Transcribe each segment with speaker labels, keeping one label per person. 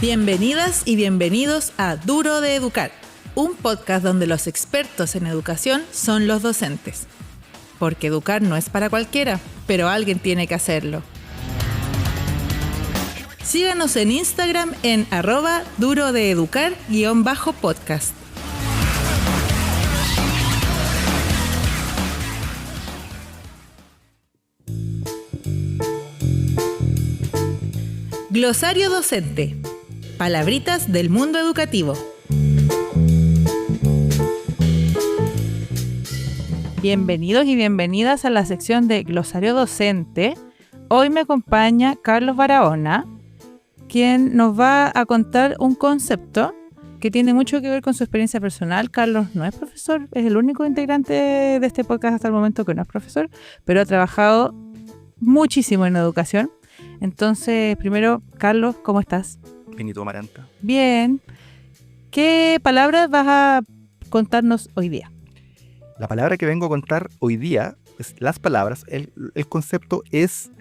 Speaker 1: Bienvenidas y bienvenidos a Duro de Educar, un podcast donde los expertos en educación son los docentes. Porque educar no es para cualquiera, pero alguien tiene que hacerlo. Síganos en Instagram en @durodeeducar_podcast. Glosario docente. Palabritas del mundo educativo. Bienvenidos y bienvenidas a la sección de Glosario docente. Hoy me acompaña Carlos Barahona, quien nos va a contar un concepto que tiene mucho que ver con su experiencia personal. Carlos no es profesor, es el único integrante de este podcast hasta el momento que no es profesor, pero ha trabajado muchísimo en educación. Entonces, primero, Carlos, ¿cómo estás?
Speaker 2: Bien, ¿y tú, Amaranta?
Speaker 1: Bien. ¿Qué palabras vas a contarnos hoy día?
Speaker 2: La palabra que vengo a contar hoy día, las palabras, el concepto es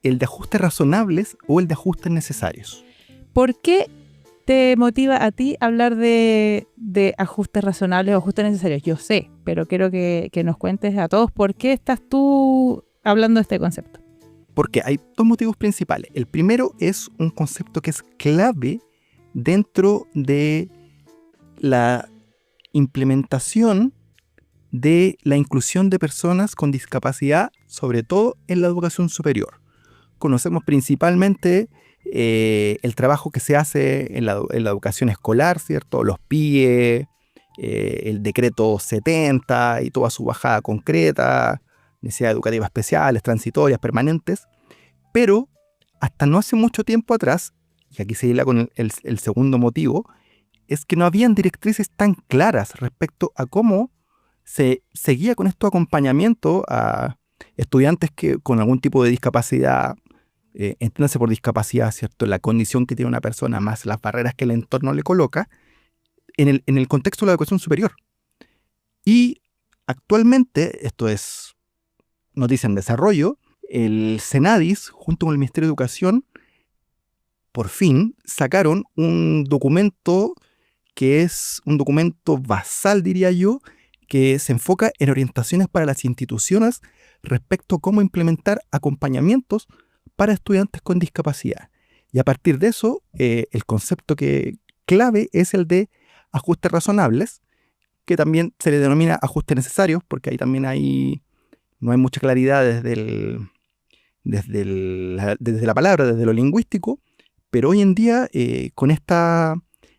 Speaker 2: el de ajustes razonables o el de ajustes necesarios.
Speaker 1: ¿Por qué te motiva a ti hablar de ajustes razonables o ajustes necesarios? Yo sé, pero quiero que nos cuentes a todos por qué estás tú hablando de este concepto.
Speaker 2: Porque hay dos motivos principales. El primero es un concepto que es clave dentro de la implementación de la inclusión de personas con discapacidad, sobre todo en la educación superior. Conocemos principalmente el trabajo que se hace en la educación escolar, ¿cierto? Los PIE, el decreto 70 y toda su bajada concreta, necesidades educativas especiales, transitorias, permanentes, pero hasta no hace mucho tiempo atrás, y aquí se hila con el segundo motivo, es que no habían directrices tan claras respecto a cómo se seguía con estos acompañamientos a estudiantes que con algún tipo de discapacidad, entiéndase por discapacidad, ¿cierto? La condición que tiene una persona más las barreras que el entorno le coloca, en el contexto de la educación superior. Y actualmente, esto es noticia en desarrollo, el Senadis, junto con el Ministerio de Educación, por fin sacaron un documento que es un documento basal, diría yo, que se enfoca en orientaciones para las instituciones respecto a cómo implementar acompañamientos para estudiantes con discapacidad. Y a partir de eso, el concepto clave es el de ajustes razonables, que también se le denomina ajustes necesarios, porque ahí también no hay mucha claridad desde la palabra, desde lo lingüístico, pero hoy en día, con esta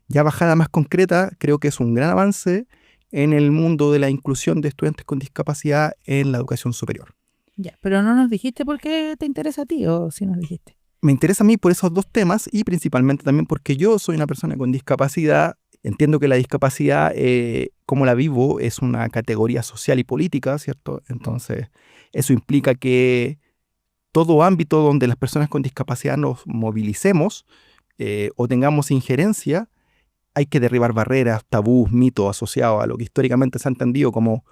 Speaker 2: ya bajada más concreta, creo que es un gran avance en el mundo de la inclusión de estudiantes con discapacidad en la educación superior.
Speaker 1: Ya, pero no nos dijiste por qué te interesa a ti, o si nos dijiste.
Speaker 2: Me interesa a mí por esos dos temas y principalmente también porque yo soy una persona con discapacidad. Entiendo que la discapacidad, como la vivo, es una categoría social y política, ¿cierto? Entonces, eso implica que todo ámbito donde las personas con discapacidad nos movilicemos o tengamos injerencia, hay que derribar barreras, tabús, mitos asociados a lo que históricamente se ha entendido como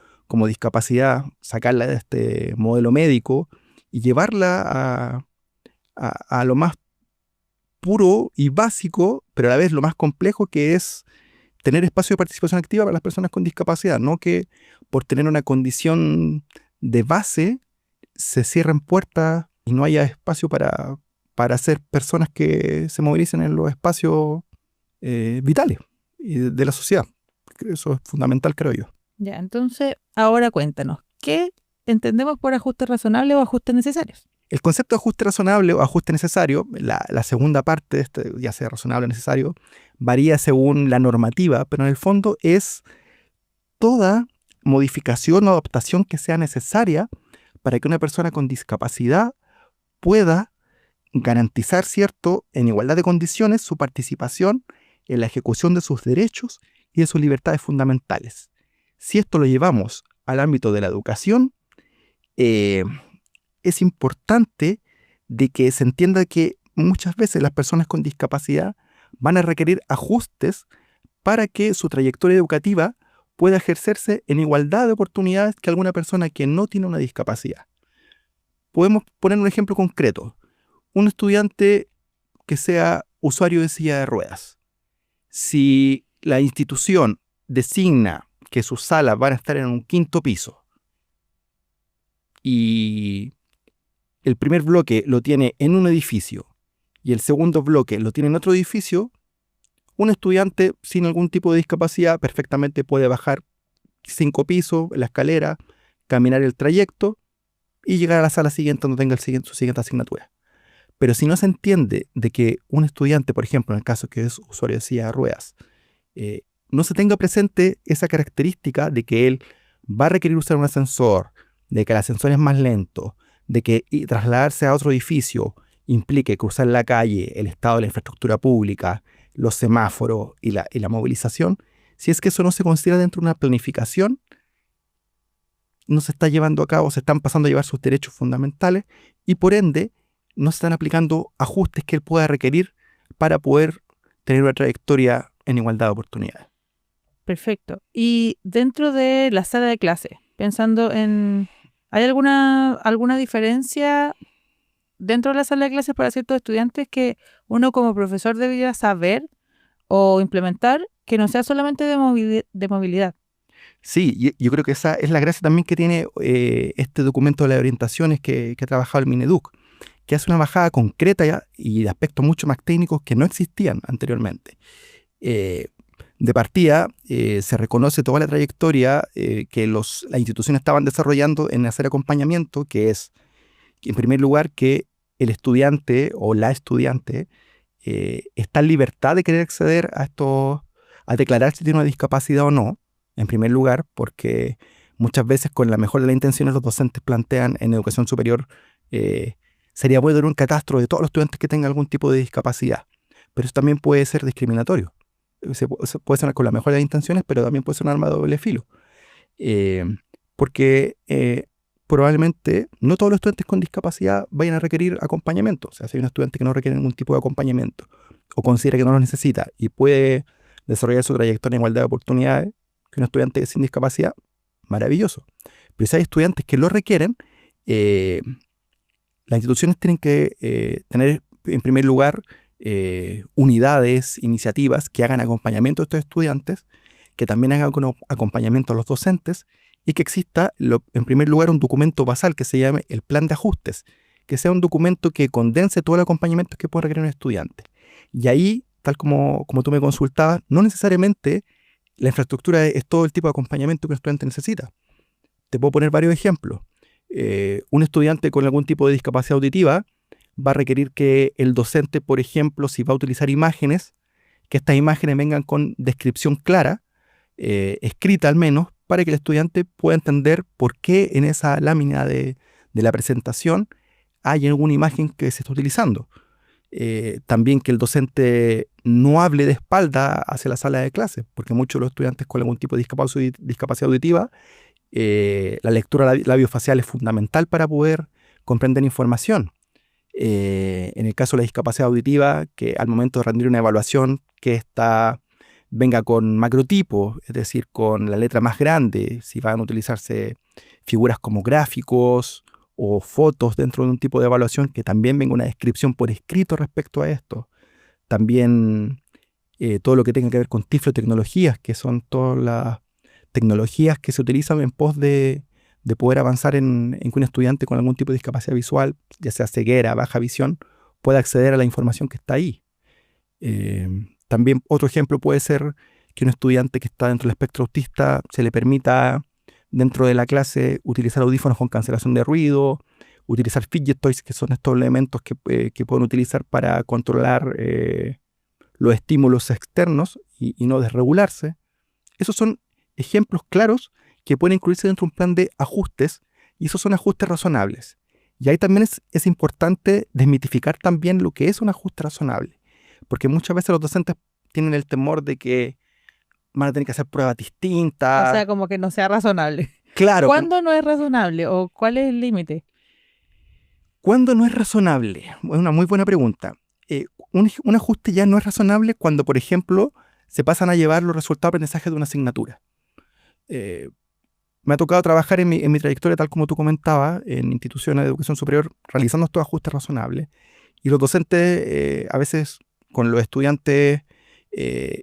Speaker 2: discapacidad, sacarla de este modelo médico y llevarla a lo más puro y básico, pero a la vez lo más complejo, que es tener espacio de participación activa para las personas con discapacidad, no que por tener una condición de base se cierren puertas y no haya espacio para ser personas que se movilicen en los espacios vitales de la sociedad. Eso es fundamental, creo yo.
Speaker 1: Ya, entonces, ahora cuéntanos, ¿qué entendemos por ajustes razonables o ajustes necesarios?
Speaker 2: El concepto de ajuste razonable o ajuste necesario, la segunda parte de este, ya sea razonable o necesario, varía según la normativa, pero en el fondo es toda modificación o adaptación que sea necesaria para que una persona con discapacidad pueda garantizar, ¿cierto?, en igualdad de condiciones, su participación en la ejecución de sus derechos y de sus libertades fundamentales. Si esto lo llevamos al ámbito de la educación, es importante de que se entienda que muchas veces las personas con discapacidad van a requerir ajustes para que su trayectoria educativa pueda ejercerse en igualdad de oportunidades que alguna persona que no tiene una discapacidad. Podemos poner un ejemplo concreto. Un estudiante que sea usuario de silla de ruedas. Si la institución designa que sus salas van a estar en un quinto piso y el primer bloque lo tiene en un edificio y el segundo bloque lo tiene en otro edificio, un estudiante sin algún tipo de discapacidad perfectamente puede bajar 5 pisos en la escalera, caminar el trayecto y llegar a la sala siguiente donde tenga su siguiente asignatura. Pero si no se entiende de que un estudiante, por ejemplo, en el caso que es usuario de silla de ruedas, no se tenga presente esa característica de que él va a requerir usar un ascensor, de que el ascensor es más lento, de que trasladarse a otro edificio implique cruzar la calle, el estado de la infraestructura pública, los semáforos y la movilización, si es que eso no se considera dentro de una planificación, no se está llevando a cabo, se están pasando a llevar sus derechos fundamentales y por ende no se están aplicando ajustes que él pueda requerir para poder tener una trayectoria en igualdad de oportunidades.
Speaker 1: Perfecto. Y dentro de la sala de clase, pensando en... ¿Hay alguna diferencia dentro de la sala de clases para ciertos estudiantes que uno como profesor debería saber o implementar que no sea solamente de movilidad?
Speaker 2: Sí, yo creo que esa es la gracia también que tiene este documento de las orientaciones que ha trabajado el Mineduc, que hace una bajada concreta y de aspectos mucho más técnicos que no existían anteriormente. De partida, se reconoce toda la trayectoria que las instituciones estaban desarrollando en hacer acompañamiento, que es, en primer lugar, que el estudiante o la estudiante está en libertad de querer acceder a declarar si tiene una discapacidad o no, en primer lugar, porque muchas veces con la mejor de las intenciones los docentes plantean en educación superior sería bueno tener un catastro de todos los estudiantes que tengan algún tipo de discapacidad, pero eso también puede ser discriminatorio. Se puede ser con la mejor de las intenciones, pero también puede ser un arma de doble filo. Porque probablemente no todos los estudiantes con discapacidad vayan a requerir acompañamiento. O sea, si hay un estudiante que no requiere ningún tipo de acompañamiento o considera que no lo necesita y puede desarrollar su trayectoria en igualdad de oportunidades que un estudiante sin discapacidad, maravilloso. Pero si hay estudiantes que lo requieren, las instituciones tienen que tener, en primer lugar, unidades, iniciativas que hagan acompañamiento a estos estudiantes, que también hagan acompañamiento a los docentes y que exista, en primer lugar, un documento basal que se llame el plan de ajustes, que sea un documento que condense todo el acompañamiento que puede requerir un estudiante. Y ahí, tal como tú me consultabas, no necesariamente la infraestructura es todo el tipo de acompañamiento que un estudiante necesita. Te puedo poner varios ejemplos. Un estudiante con algún tipo de discapacidad auditiva va a requerir que el docente, por ejemplo, si va a utilizar imágenes, que estas imágenes vengan con descripción clara, escrita al menos, para que el estudiante pueda entender por qué en esa lámina de la presentación hay alguna imagen que se está utilizando. También que el docente no hable de espalda hacia la sala de clase, porque muchos de los estudiantes con algún tipo de discapacidad auditiva, la lectura labiofacial es fundamental para poder comprender información. En el caso de la discapacidad auditiva, que al momento de rendir una evaluación que venga con macrotipo, es decir, con la letra más grande, si van a utilizarse figuras como gráficos o fotos dentro de un tipo de evaluación, que también venga una descripción por escrito respecto a esto. También todo lo que tenga que ver con tiflotecnologías, que son todas las tecnologías que se utilizan en pos de poder avanzar en que un estudiante con algún tipo de discapacidad visual, ya sea ceguera, baja visión, pueda acceder a la información que está ahí. También otro ejemplo puede ser que un estudiante que está dentro del espectro autista se le permita dentro de la clase utilizar audífonos con cancelación de ruido, utilizar fidget toys, que son estos elementos que pueden utilizar para controlar los estímulos externos y no desregularse. Esos son ejemplos claros que pueden incluirse dentro de un plan de ajustes, y esos son ajustes razonables. Y ahí también es importante desmitificar también lo que es un ajuste razonable, porque muchas veces los docentes tienen el temor de que van a tener que hacer pruebas distintas.
Speaker 1: O sea, como que no sea razonable.
Speaker 2: Claro.
Speaker 1: ¿Cuándo no es razonable o cuál es el límite?
Speaker 2: ¿Cuándo no es razonable? Es una muy buena pregunta. Un ajuste ya no es razonable cuando, por ejemplo, se pasan a llevar los resultados de aprendizaje de una asignatura. Me ha tocado trabajar en mi trayectoria, tal como tú comentabas, en instituciones de educación superior, realizando estos ajustes razonables. Y los docentes a veces con los estudiantes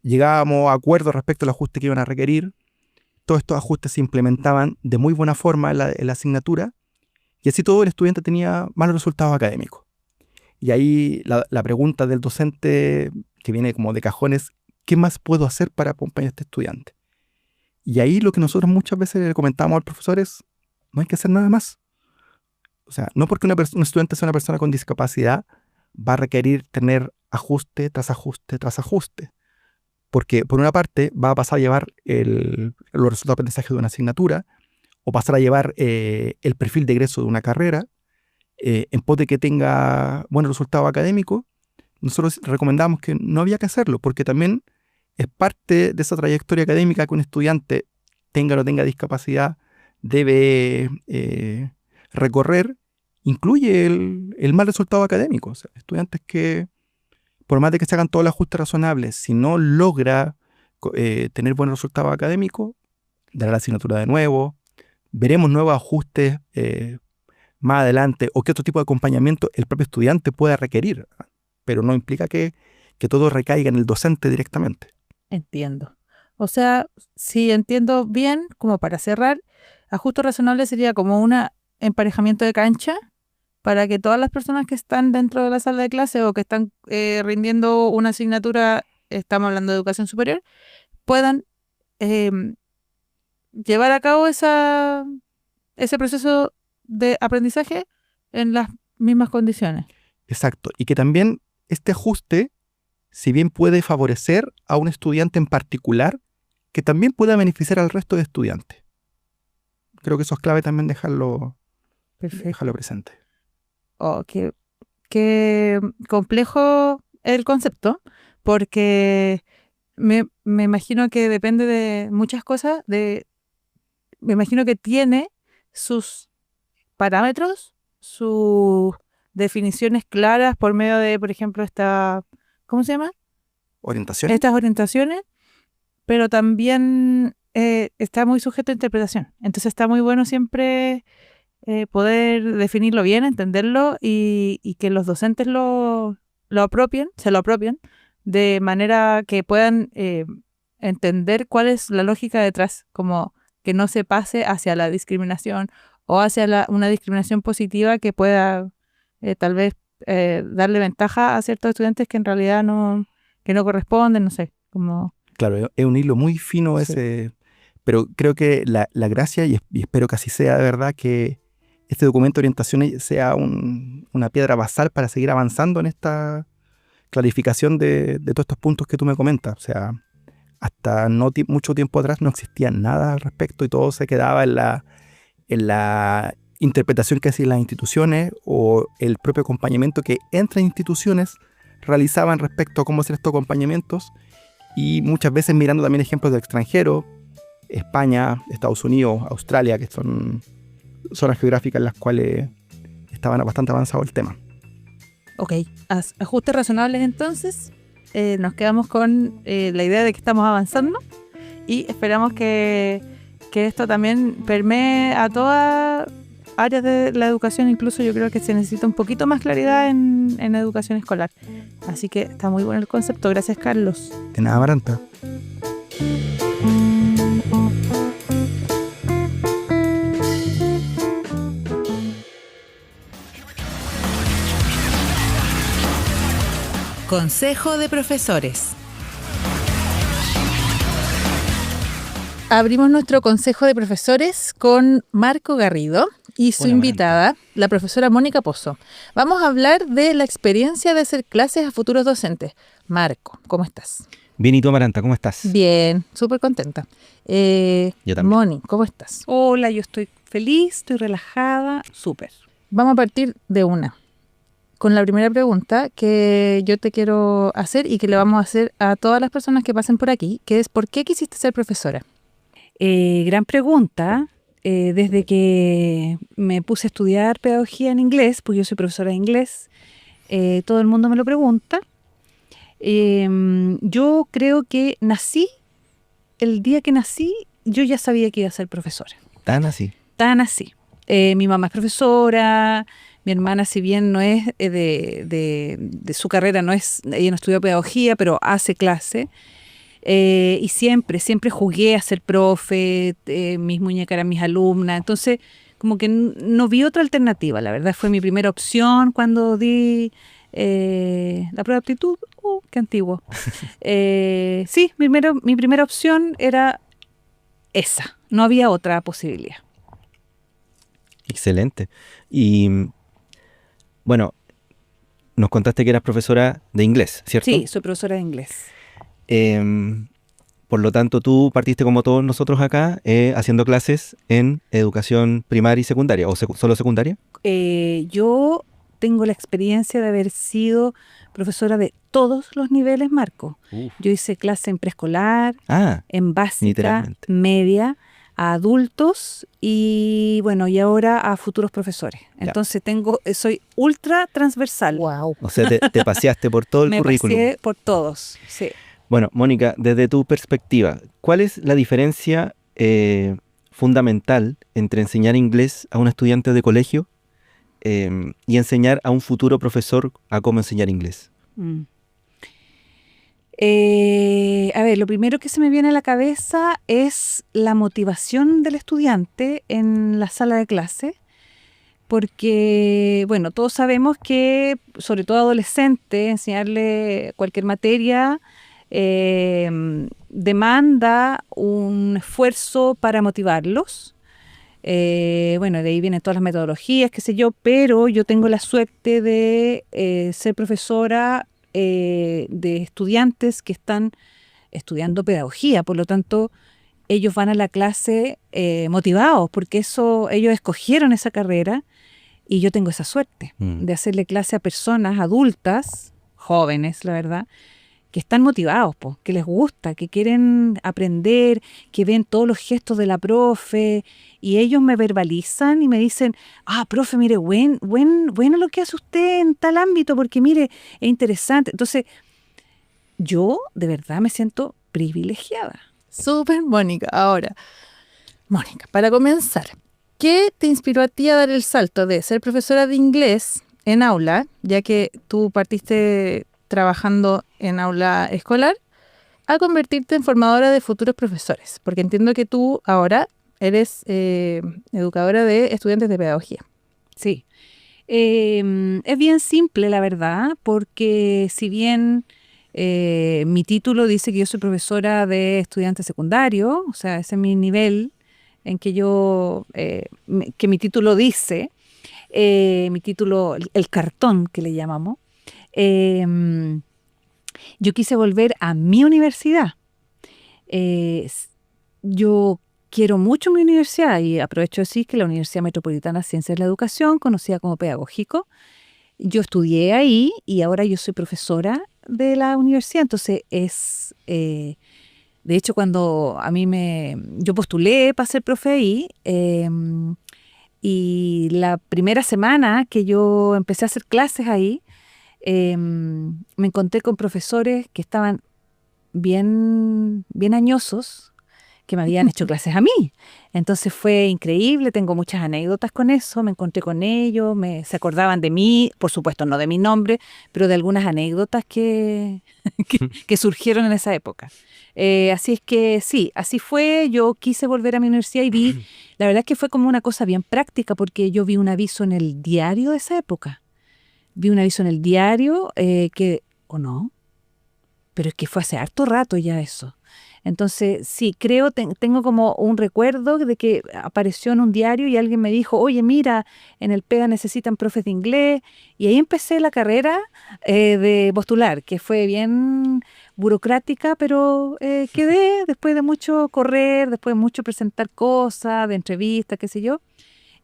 Speaker 2: llegábamos a acuerdos respecto al ajuste que iban a requerir. Todos estos ajustes se implementaban de muy buena forma en la asignatura, y así todo el estudiante tenía malos resultados académicos. Y ahí la pregunta del docente, que viene como de cajón, es: ¿qué más puedo hacer para acompañar a este estudiante? Y ahí lo que nosotros muchas veces le comentábamos al profesor es: no hay que hacer nada más. O sea, no porque un estudiante sea una persona con discapacidad va a requerir tener ajuste tras ajuste tras ajuste. Porque por una parte va a pasar a llevar los resultados de aprendizaje de una asignatura, o pasar a llevar el perfil de egreso de una carrera, en pos de que tenga buenos resultados académicos. Nosotros recomendamos que no había que hacerlo, porque también es parte de esa trayectoria académica que un estudiante, tenga o no tenga discapacidad, debe recorrer. Incluye el mal resultado académico. O sea, estudiantes que, por más de que se hagan todos los ajustes razonables, si no logra tener buenos resultados académicos, dará la asignatura de nuevo, veremos nuevos ajustes más adelante, o qué otro tipo de acompañamiento el propio estudiante pueda requerir, pero no implica que todo recaiga en el docente directamente.
Speaker 1: Entiendo. O sea, si entiendo bien, como para cerrar, ajuste razonable sería como un emparejamiento de cancha para que todas las personas que están dentro de la sala de clase o que están rindiendo una asignatura, estamos hablando de educación superior, puedan llevar a cabo ese proceso de aprendizaje en las mismas condiciones.
Speaker 2: Exacto. Y que también este ajuste, si bien puede favorecer a un estudiante en particular, que también pueda beneficiar al resto de estudiantes. Creo que eso es clave también dejarlo presente.
Speaker 1: Oh, qué complejo el concepto, porque me imagino que depende de muchas cosas. Me imagino que tiene sus parámetros, sus definiciones claras por medio de, por ejemplo, ¿cómo se llama?
Speaker 2: ¿Orientación?
Speaker 1: Estas orientaciones, pero también está muy sujeto a interpretación. Entonces está muy bueno siempre poder definirlo bien, entenderlo y que los docentes se lo apropien de manera que puedan entender cuál es la lógica detrás, como que no se pase hacia la discriminación o hacia una discriminación positiva que pueda tal vez darle ventaja a ciertos estudiantes que en realidad no corresponden, no sé, como...
Speaker 2: Claro, es un hilo muy fino ese, sí. Pero creo que la gracia, y espero que así sea de verdad, que este documento de orientación sea una piedra basal para seguir avanzando en esta clarificación de todos estos puntos que tú me comentas. O sea, hasta no mucho tiempo atrás no existía nada al respecto y todo se quedaba en la interpretación que hacían las instituciones o el propio acompañamiento que entre instituciones realizaban respecto a cómo hacer estos acompañamientos, y muchas veces mirando también ejemplos del extranjero, España, Estados Unidos, Australia, que son zonas geográficas en las cuales estaban bastante avanzado el tema.
Speaker 1: Ok, ajustes razonables entonces. Nos quedamos con la idea de que estamos avanzando y esperamos que esto también permee a todas áreas de la educación. Incluso yo creo que se necesita un poquito más claridad en educación escolar. Así que está muy bueno el concepto. Gracias, Carlos.
Speaker 2: De nada, Maranta.
Speaker 1: Consejo de profesores. Abrimos nuestro consejo de profesores con Marco Garrido y su invitada, la profesora Mónica Pozo. Vamos a hablar de la experiencia de hacer clases a futuros docentes. Marco, ¿cómo estás?
Speaker 3: Bien, ¿y tú, Amaranta, cómo estás?
Speaker 1: Bien, súper contenta.
Speaker 3: Yo también.
Speaker 1: Moni, ¿cómo estás?
Speaker 4: Hola, yo estoy feliz, estoy relajada, súper.
Speaker 1: Vamos a partir de con la primera pregunta que yo te quiero hacer y que le vamos a hacer a todas las personas que pasen por aquí, que es: ¿por qué quisiste ser profesora?
Speaker 4: Gran pregunta. Desde que me puse a estudiar pedagogía en inglés, pues yo soy profesora de inglés, todo el mundo me lo pregunta. Yo creo que el día que nací, yo ya sabía que iba a ser profesora.
Speaker 3: ¿Tan así?
Speaker 4: Tan así. Mi mamá es profesora, Mi hermana, si bien no es de su carrera, ella no estudió pedagogía, pero hace clase. Y siempre jugué a ser profe, mis muñecas eran mis alumnas, entonces como que no vi otra alternativa, la verdad fue mi primera opción cuando di la prueba de aptitud. Qué antiguo. Sí, mi primera opción era esa, no había otra posibilidad.
Speaker 3: Excelente. Y bueno, nos contaste que eras profesora de inglés, ¿cierto?
Speaker 4: Sí, soy profesora de inglés.
Speaker 3: Por lo tanto, tú partiste como todos nosotros acá haciendo clases en educación primaria y secundaria, o solo secundaria.
Speaker 4: Yo tengo la experiencia de haber sido profesora de todos los niveles, Marco.
Speaker 3: Uf.
Speaker 4: Yo hice clase en preescolar, en básica,
Speaker 3: literalmente.
Speaker 4: media, a adultos y bueno, y ahora a futuros profesores.
Speaker 3: Ya.
Speaker 4: Entonces soy ultra transversal.
Speaker 1: Wow.
Speaker 3: O sea, te paseaste por todo el
Speaker 4: Me
Speaker 3: currículum.
Speaker 4: pasé por todos, sí.
Speaker 3: Bueno, Mónica, desde tu perspectiva, ¿cuál es la diferencia fundamental entre enseñar inglés a un estudiante de colegio y enseñar a un futuro profesor a cómo enseñar inglés?
Speaker 4: A ver, lo primero que se me viene a la cabeza es la motivación del estudiante en la sala de clase, porque, bueno, todos sabemos que, sobre todo adolescentes, enseñarle cualquier materia demanda un esfuerzo para motivarlos. Bueno, de ahí vienen todas las metodologías, qué sé yo, pero yo tengo la suerte de ser profesora de estudiantes que están estudiando pedagogía, por lo tanto, ellos van a la clase motivados, porque ellos escogieron esa carrera y yo tengo esa suerte de hacerle clase a personas adultas, jóvenes, la verdad, que están motivados, que les gusta, que quieren aprender, que ven todos los gestos de la profe y ellos me verbalizan y me dicen, profe, mire, bueno lo que hace usted en tal ámbito porque mire, es interesante. Entonces, yo de verdad me siento privilegiada.
Speaker 1: Súper, Mónica. Ahora, Mónica, para comenzar, ¿qué te inspiró a ti a dar el salto de ser profesora de inglés en aula, ya que tú partiste trabajando en aula escolar, a convertirte en formadora de futuros profesores? Porque entiendo que tú ahora eres educadora de estudiantes de pedagogía.
Speaker 4: Sí. Es bien simple, la verdad, porque si bien mi título dice que yo soy profesora de estudiantes secundarios, o sea, ese es mi nivel en que que mi título dice, mi título, el cartón que le llamamos, yo quise volver a mi universidad. Yo quiero mucho mi universidad y aprovecho de decir que la Universidad Metropolitana de Ciencias de la Educación, conocida como Pedagógico, yo estudié ahí y ahora yo soy profesora de la universidad. Entonces de hecho, cuando yo postulé para ser profe ahí, y la primera semana que yo empecé a hacer clases ahí, me encontré con profesores que estaban bien añosos, que me habían hecho clases a mí. Entonces fue increíble, tengo muchas anécdotas con eso, me encontré con ellos, se acordaban de mí, por supuesto no de mi nombre, pero de algunas anécdotas que surgieron en esa época. Así es que sí, así fue, yo quise volver a mi universidad y la verdad es que fue como una cosa bien práctica, porque yo vi un aviso en el diario de esa época. Vi un aviso en el diario ¿o no? Pero es que fue hace harto rato ya eso. Entonces, sí, tengo como un recuerdo de que apareció en un diario y alguien me dijo, oye, mira, en el PEGA necesitan profes de inglés. Y ahí empecé la carrera de postular, que fue bien burocrática, pero quedé después de mucho correr, después de mucho presentar cosas, de entrevistas, qué sé yo.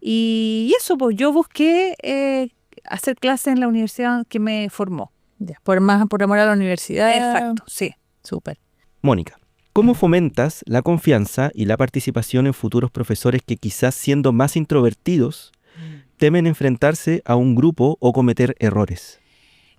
Speaker 4: Y eso, pues yo busqué hacer clases en la universidad que me formó.
Speaker 1: Ya, por amor a la universidad.
Speaker 4: Exacto, sí.
Speaker 1: Súper.
Speaker 3: Mónica, ¿cómo fomentas la confianza y la participación en futuros profesores que quizás siendo más introvertidos temen enfrentarse a un grupo o cometer errores?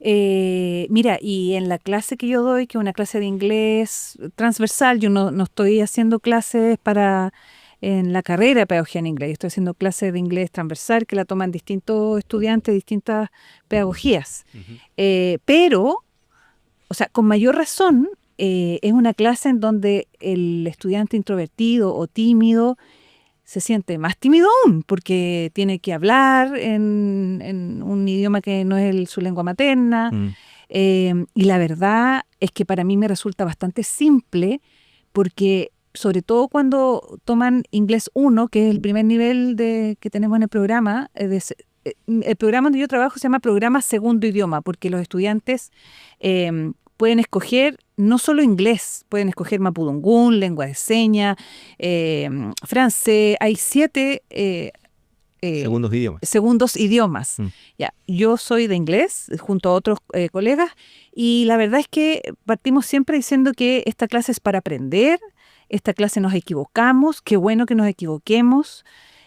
Speaker 4: Mira, y en la clase que yo doy, que es una clase de inglés transversal, yo no estoy haciendo clases para en la carrera de pedagogía en inglés. Estoy haciendo clases de inglés transversal que la toman distintos estudiantes de distintas pedagogías. Pero, o sea, con mayor razón, es una clase en donde el estudiante introvertido o tímido se siente más tímido aún, porque tiene que hablar en un idioma que no es su lengua materna. Y la verdad es que para mí me resulta bastante simple, porque sobre todo cuando toman inglés 1, que es el primer nivel que tenemos en el programa, el programa donde yo trabajo se llama programa segundo idioma, porque los estudiantes pueden escoger no solo inglés, pueden escoger mapudungún, lengua de señas, francés. Hay 7
Speaker 3: segundos
Speaker 4: idiomas. Ya, yo soy de inglés junto a otros colegas, y la verdad es que partimos siempre diciendo que esta clase es para aprender, esta clase nos equivocamos, qué bueno que nos equivoquemos.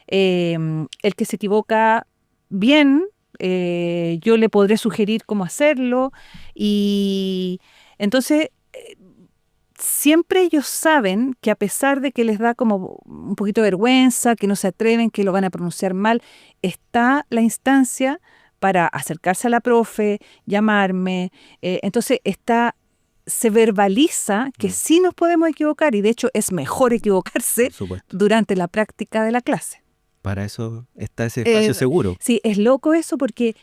Speaker 4: El que se equivoca bien, yo le podré sugerir cómo hacerlo, y entonces siempre ellos saben que a pesar de que les da como un poquito de vergüenza, que no se atreven, que lo van a pronunciar mal, está la instancia para acercarse a la profe, llamarme. Entonces se verbaliza que sí nos podemos equivocar, y de hecho es mejor equivocarse durante la práctica de la clase.
Speaker 3: Para eso está ese espacio seguro.
Speaker 4: Sí, es loco eso, porque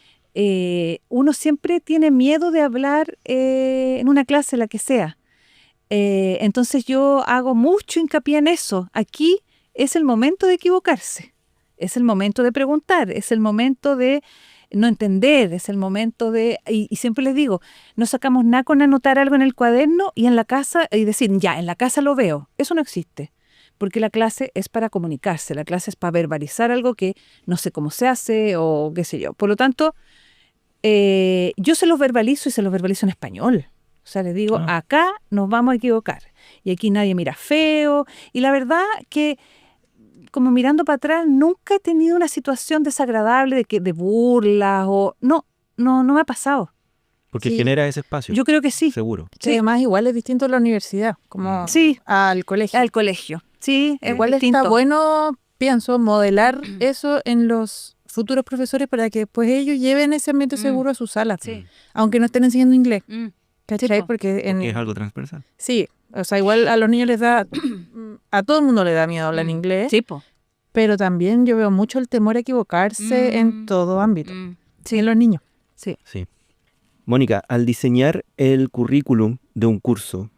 Speaker 4: uno siempre tiene miedo de hablar en una clase, la que sea. Entonces yo hago mucho hincapié en eso. Aquí es el momento de equivocarse, es el momento de preguntar, es el momento de no entender, es el momento de... Y siempre les digo, no sacamos nada con anotar algo en el cuaderno y en la casa, y decir, ya, en la casa lo veo. Eso no existe, porque la clase es para comunicarse, la clase es para verbalizar algo que no sé cómo se hace o qué sé yo. Por lo tanto, yo se los verbalizo, y se los verbalizo en español. O sea, les digo, acá nos vamos a equivocar, y aquí nadie mira feo. Y la verdad que, como mirando para atrás, nunca he tenido una situación desagradable de burlas o... No me ha pasado.
Speaker 3: Porque genera ese espacio.
Speaker 4: Yo creo que sí.
Speaker 3: Seguro.
Speaker 1: Sí, además igual es distinto a la universidad, como al colegio.
Speaker 4: Al colegio, sí, es
Speaker 1: igual
Speaker 4: distinto.
Speaker 1: Está bueno, pienso, modelar eso en los futuros profesores para que pues ellos lleven ese ambiente seguro a sus salas, aunque no estén enseñando inglés. ¿Cachai? Porque
Speaker 3: es algo transversal.
Speaker 1: Sí, o sea, igual a los niños les da, a todo el mundo le da miedo hablar en inglés, pero también yo veo mucho el temor a equivocarse en todo ámbito, en los niños.
Speaker 3: Sí. Mónica, al diseñar el currículum de un curso,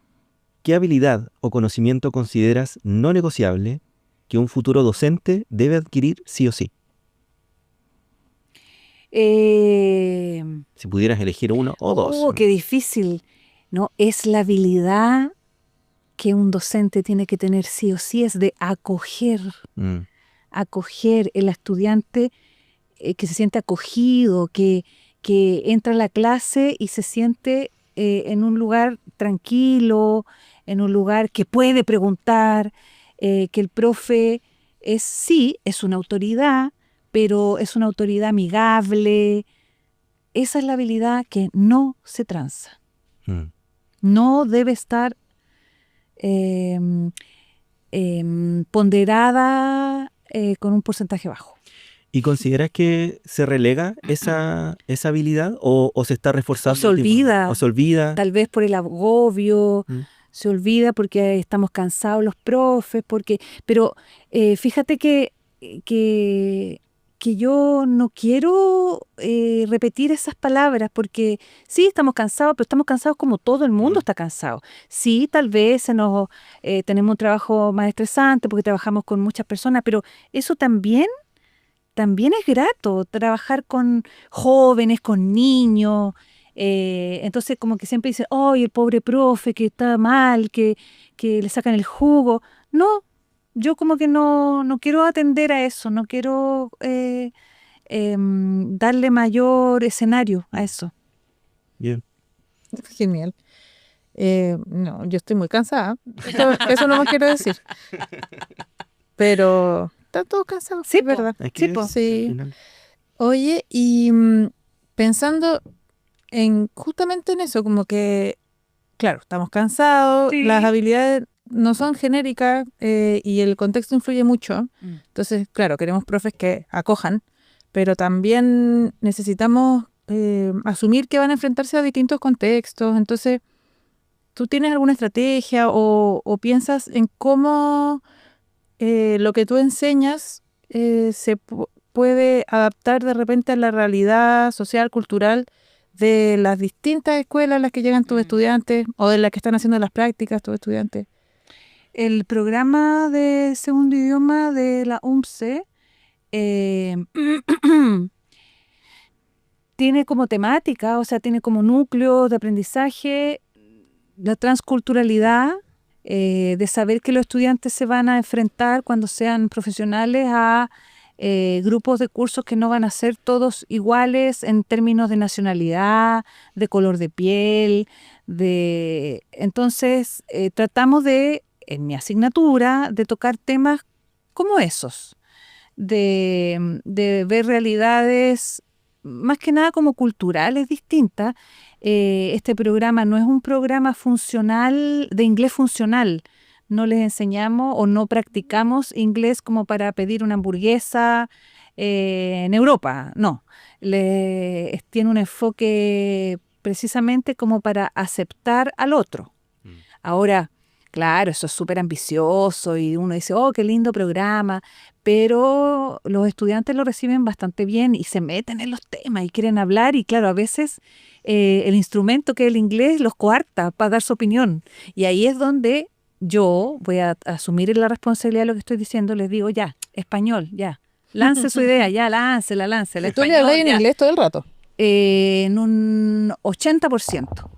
Speaker 3: ¿qué habilidad o conocimiento consideras no negociable que un futuro docente debe adquirir sí o sí? Si pudieras elegir uno o dos.
Speaker 4: Oh, qué difícil. No, es la habilidad que un docente tiene que tener sí o sí, es de acoger. Acoger el estudiante, que se siente acogido, que entra a la clase y se siente en un lugar tranquilo, en un lugar que puede preguntar, que el profe es una autoridad, pero es una autoridad amigable. Esa es la habilidad que no se tranza. No debe estar ponderada con un porcentaje bajo.
Speaker 3: ¿Y consideras que se relega esa habilidad o se está reforzando?
Speaker 4: ¿O se olvida? Tal vez por el agobio, se olvida porque estamos cansados los profes, pero fíjate que yo no quiero repetir esas palabras, porque sí, estamos cansados, pero estamos cansados como todo el mundo está cansado. Sí, tal vez tenemos un trabajo más estresante porque trabajamos con muchas personas, pero eso también es grato, trabajar con jóvenes, con niños. Entonces como que siempre dicen, el pobre profe que está mal, que le sacan el jugo. No, yo como que no quiero atender a eso, no quiero darle mayor escenario a eso.
Speaker 3: Bien.
Speaker 1: Genial. No, yo estoy muy cansada. Eso no me quiero decir. Pero están todos cansados.
Speaker 4: Sí,
Speaker 1: ¿verdad?
Speaker 3: Sí.
Speaker 1: Oye, y pensando justamente en eso, como que, claro, estamos cansados, las habilidades no son genéricas y el contexto influye mucho. Entonces, claro, queremos profes que acojan, pero también necesitamos asumir que van a enfrentarse a distintos contextos. Entonces, ¿tú tienes alguna estrategia o piensas en cómo lo que tú enseñas puede adaptar de repente a la realidad social, cultural de las distintas escuelas a las que llegan tus estudiantes o de las que están haciendo las prácticas tus estudiantes?
Speaker 4: El programa de segundo idioma de la UMCE tiene como temática, o sea, tiene como núcleo de aprendizaje la transculturalidad, de saber que los estudiantes se van a enfrentar cuando sean profesionales a grupos de cursos que no van a ser todos iguales en términos de nacionalidad, de color de piel, entonces tratamos en mi asignatura, de tocar temas como esos, de ver realidades más que nada como culturales distintas. Este programa no es un programa funcional, de inglés funcional. No les enseñamos o no practicamos inglés como para pedir una hamburguesa en Europa. No, tiene un enfoque precisamente como para aceptar al otro. Ahora, claro, eso es súper ambicioso y uno dice, oh, qué lindo programa, pero los estudiantes lo reciben bastante bien y se meten en los temas y quieren hablar y claro, a veces el instrumento que es el inglés los coarta para dar su opinión y ahí es donde yo voy a asumir la responsabilidad de lo que estoy diciendo, les digo, ya, español, ya, lance su idea, ya, láncela.
Speaker 1: ¿Tú le hablas en inglés todo el rato?
Speaker 4: En un 80%.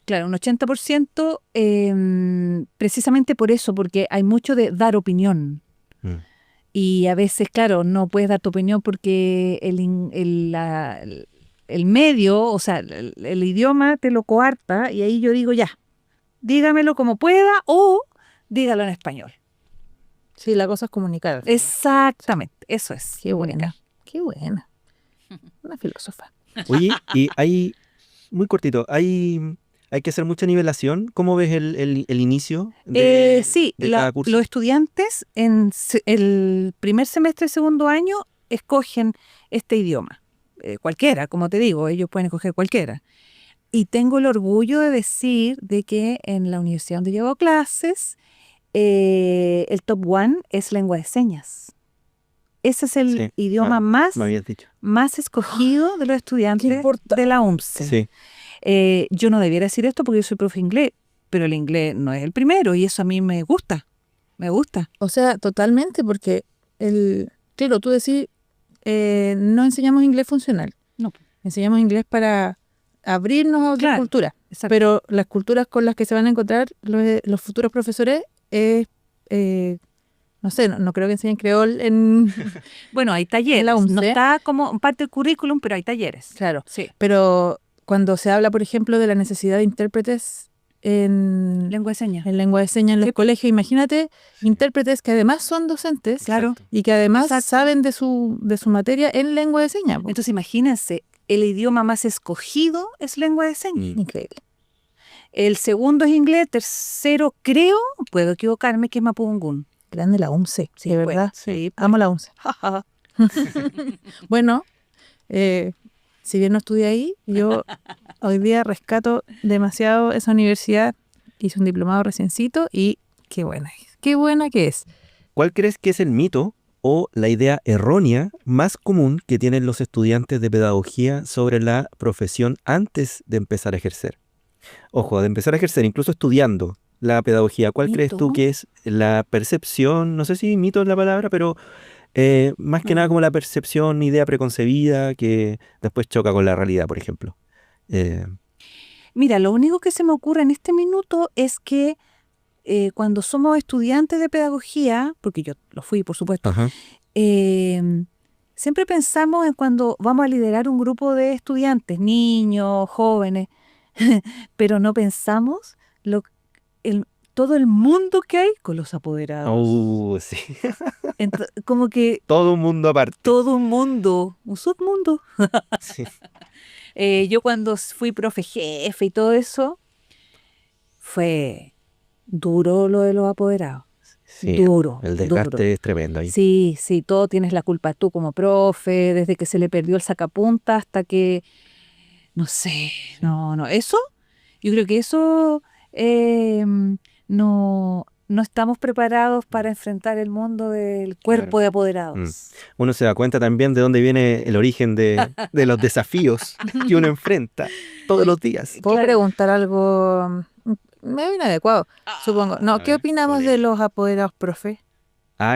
Speaker 4: Claro, un 80%, precisamente por eso, porque hay mucho de dar opinión. Y a veces, claro, no puedes dar tu opinión porque el medio, o sea, el idioma te lo coarta y ahí yo digo, ya, dígamelo como pueda o dígalo en español.
Speaker 1: Sí, la cosa es comunicar.
Speaker 4: Exactamente, eso es.
Speaker 1: Qué buena, qué buena. Una filósofa.
Speaker 3: Oye, y muy cortito, hay que hacer mucha nivelación. ¿Cómo ves el inicio
Speaker 4: sí,
Speaker 3: de cada curso?
Speaker 4: los estudiantes en el primer semestre, segundo año, escogen este idioma. Cualquiera, como te digo, ellos pueden escoger cualquiera. Y tengo el orgullo de decir de que en la universidad donde llevo clases, el top one es lengua de señas. Ese es el idioma
Speaker 3: me habías dicho.
Speaker 4: más escogido de los estudiantes de la UMCE.
Speaker 3: Sí.
Speaker 4: Yo no debiera decir esto porque yo soy profe inglés, pero el inglés no es el primero y eso a mí me gusta. Me gusta.
Speaker 1: O sea, totalmente, porque claro, tú decís, no enseñamos inglés funcional.
Speaker 4: No.
Speaker 1: Enseñamos inglés para abrirnos a otras culturas.
Speaker 4: Exacto.
Speaker 1: Pero las culturas con las que se van a encontrar los futuros profesores no sé, no creo que enseñen creol en...
Speaker 4: Bueno, hay talleres.
Speaker 1: la UMCE.
Speaker 4: No está como parte del currículum, pero hay talleres.
Speaker 1: Claro.
Speaker 4: Sí.
Speaker 1: Pero cuando se habla, por ejemplo, de la necesidad de intérpretes en
Speaker 4: lengua de señas
Speaker 1: en los colegios, imagínate intérpretes que además son docentes,
Speaker 4: claro,
Speaker 1: y que además saben de su materia en lengua de señas.
Speaker 4: Entonces imagínense, el idioma más escogido es lengua de señas.
Speaker 1: Increíble.
Speaker 4: El segundo es inglés, tercero creo, puedo equivocarme, que es mapudungún.
Speaker 1: Grande la UMCE,
Speaker 4: Sí,
Speaker 1: de verdad.
Speaker 4: Sí,
Speaker 1: Amo la UMCE. Bueno, si bien no estudié ahí, yo hoy día rescato demasiado esa universidad. Hice un diplomado reciencito y qué buena que es.
Speaker 3: ¿Cuál crees que es el mito o la idea errónea más común que tienen los estudiantes de pedagogía sobre la profesión antes de empezar a ejercer? Ojo, de empezar a ejercer, incluso estudiando la pedagogía. ¿Cuál crees tú que es la percepción? No sé si mito es la palabra, pero más que nada como la percepción, idea preconcebida que después choca con la realidad, por ejemplo.
Speaker 4: Mira, lo único que se me ocurre en este minuto es que cuando somos estudiantes de pedagogía, porque yo lo fui, por supuesto, siempre pensamos en cuando vamos a liderar un grupo de estudiantes, niños, jóvenes, pero no pensamos todo el mundo que hay con los apoderados.
Speaker 3: Sí.
Speaker 4: Como que...
Speaker 3: Todo un mundo aparte.
Speaker 4: Todo un mundo, un submundo.
Speaker 3: Sí.
Speaker 4: Yo cuando fui profe jefe y todo eso, fue Duro lo de los apoderados.
Speaker 3: Sí,
Speaker 4: Duro.
Speaker 3: el desgaste
Speaker 4: duro.
Speaker 3: es tremendo ahí.
Speaker 4: Sí, sí, todo tienes la culpa tú como profe, desde que se le perdió el sacapunta hasta que, no sé, no, eso, yo creo que eso no estamos preparados para enfrentar el mundo del cuerpo
Speaker 3: Claro.
Speaker 4: de apoderados.
Speaker 3: Uno se da cuenta también de dónde viene el origen de los desafíos que uno enfrenta todos los días.
Speaker 1: ¿Puedo
Speaker 4: Claro.
Speaker 1: preguntar algo medio inadecuado, supongo? No,
Speaker 3: a
Speaker 1: ¿qué
Speaker 3: ver,
Speaker 1: opinamos de
Speaker 3: polémico.
Speaker 1: los apoderados, profe?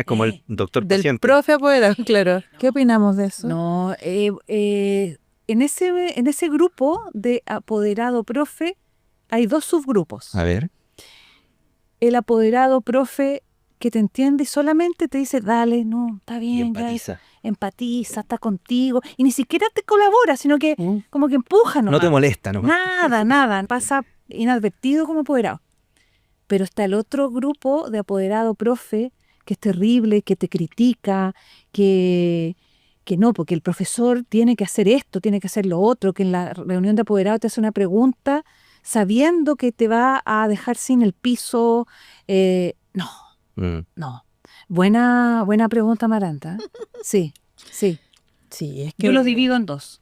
Speaker 3: Como el doctor
Speaker 1: Del
Speaker 3: paciente.
Speaker 1: profe apoderado, claro. ¿Qué opinamos de eso?
Speaker 4: No, en ese grupo de apoderado profe hay dos subgrupos.
Speaker 3: A ver.
Speaker 4: El apoderado profe que te entiende y solamente te dice, dale, no, está
Speaker 3: Y
Speaker 4: bien, ya,
Speaker 3: empatiza.
Speaker 4: empatiza, está contigo, y ni siquiera te colabora, sino que como que empuja
Speaker 3: No
Speaker 4: nomás.
Speaker 3: te molesta nomás.
Speaker 4: Nada, pasa inadvertido como apoderado. Pero está el otro grupo de apoderado profe que es terrible, que te critica, que no, porque el profesor tiene que hacer esto, tiene que hacer lo otro, que en la reunión de apoderado te hace una pregunta sabiendo que te va a dejar sin el piso. No. No. Buena pregunta, Maranta. Sí.
Speaker 1: Sí, es que...
Speaker 4: Yo los divido en dos.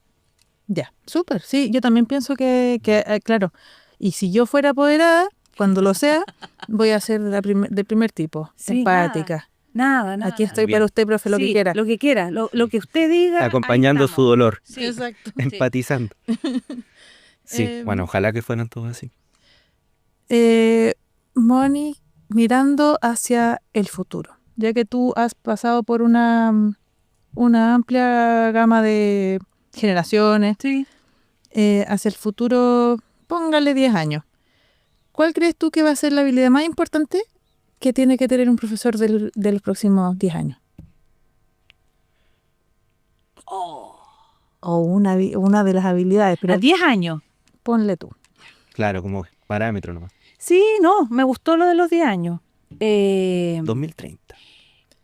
Speaker 1: Ya, súper. Sí, yo también pienso que claro, y si yo fuera apoderada, cuando lo sea, voy a ser del primer tipo,
Speaker 4: Sí,
Speaker 1: empática.
Speaker 4: Nada.
Speaker 1: Aquí estoy
Speaker 3: Bien.
Speaker 1: para usted, profe, lo que
Speaker 4: Sí,
Speaker 1: quiera.
Speaker 4: Lo que quiera, lo que usted diga.
Speaker 3: Acompañando
Speaker 4: ahí
Speaker 3: su
Speaker 4: estamos.
Speaker 3: dolor.
Speaker 4: Sí.
Speaker 1: Exacto.
Speaker 3: Empatizando. Sí, bueno, ojalá que fueran todos así.
Speaker 1: Moni, mirando hacia el futuro, ya que tú has pasado por una amplia gama de generaciones,
Speaker 4: Sí.
Speaker 1: hacia el futuro, póngale 10 años. ¿Cuál crees tú que va a ser la habilidad más importante que tiene que tener un profesor de los próximos 10 años? O una de las habilidades, pero
Speaker 4: A 10 años.
Speaker 1: ponle tú.
Speaker 3: Claro, como parámetro nomás.
Speaker 4: Sí, no, me gustó lo de los 10 años.
Speaker 3: 2030.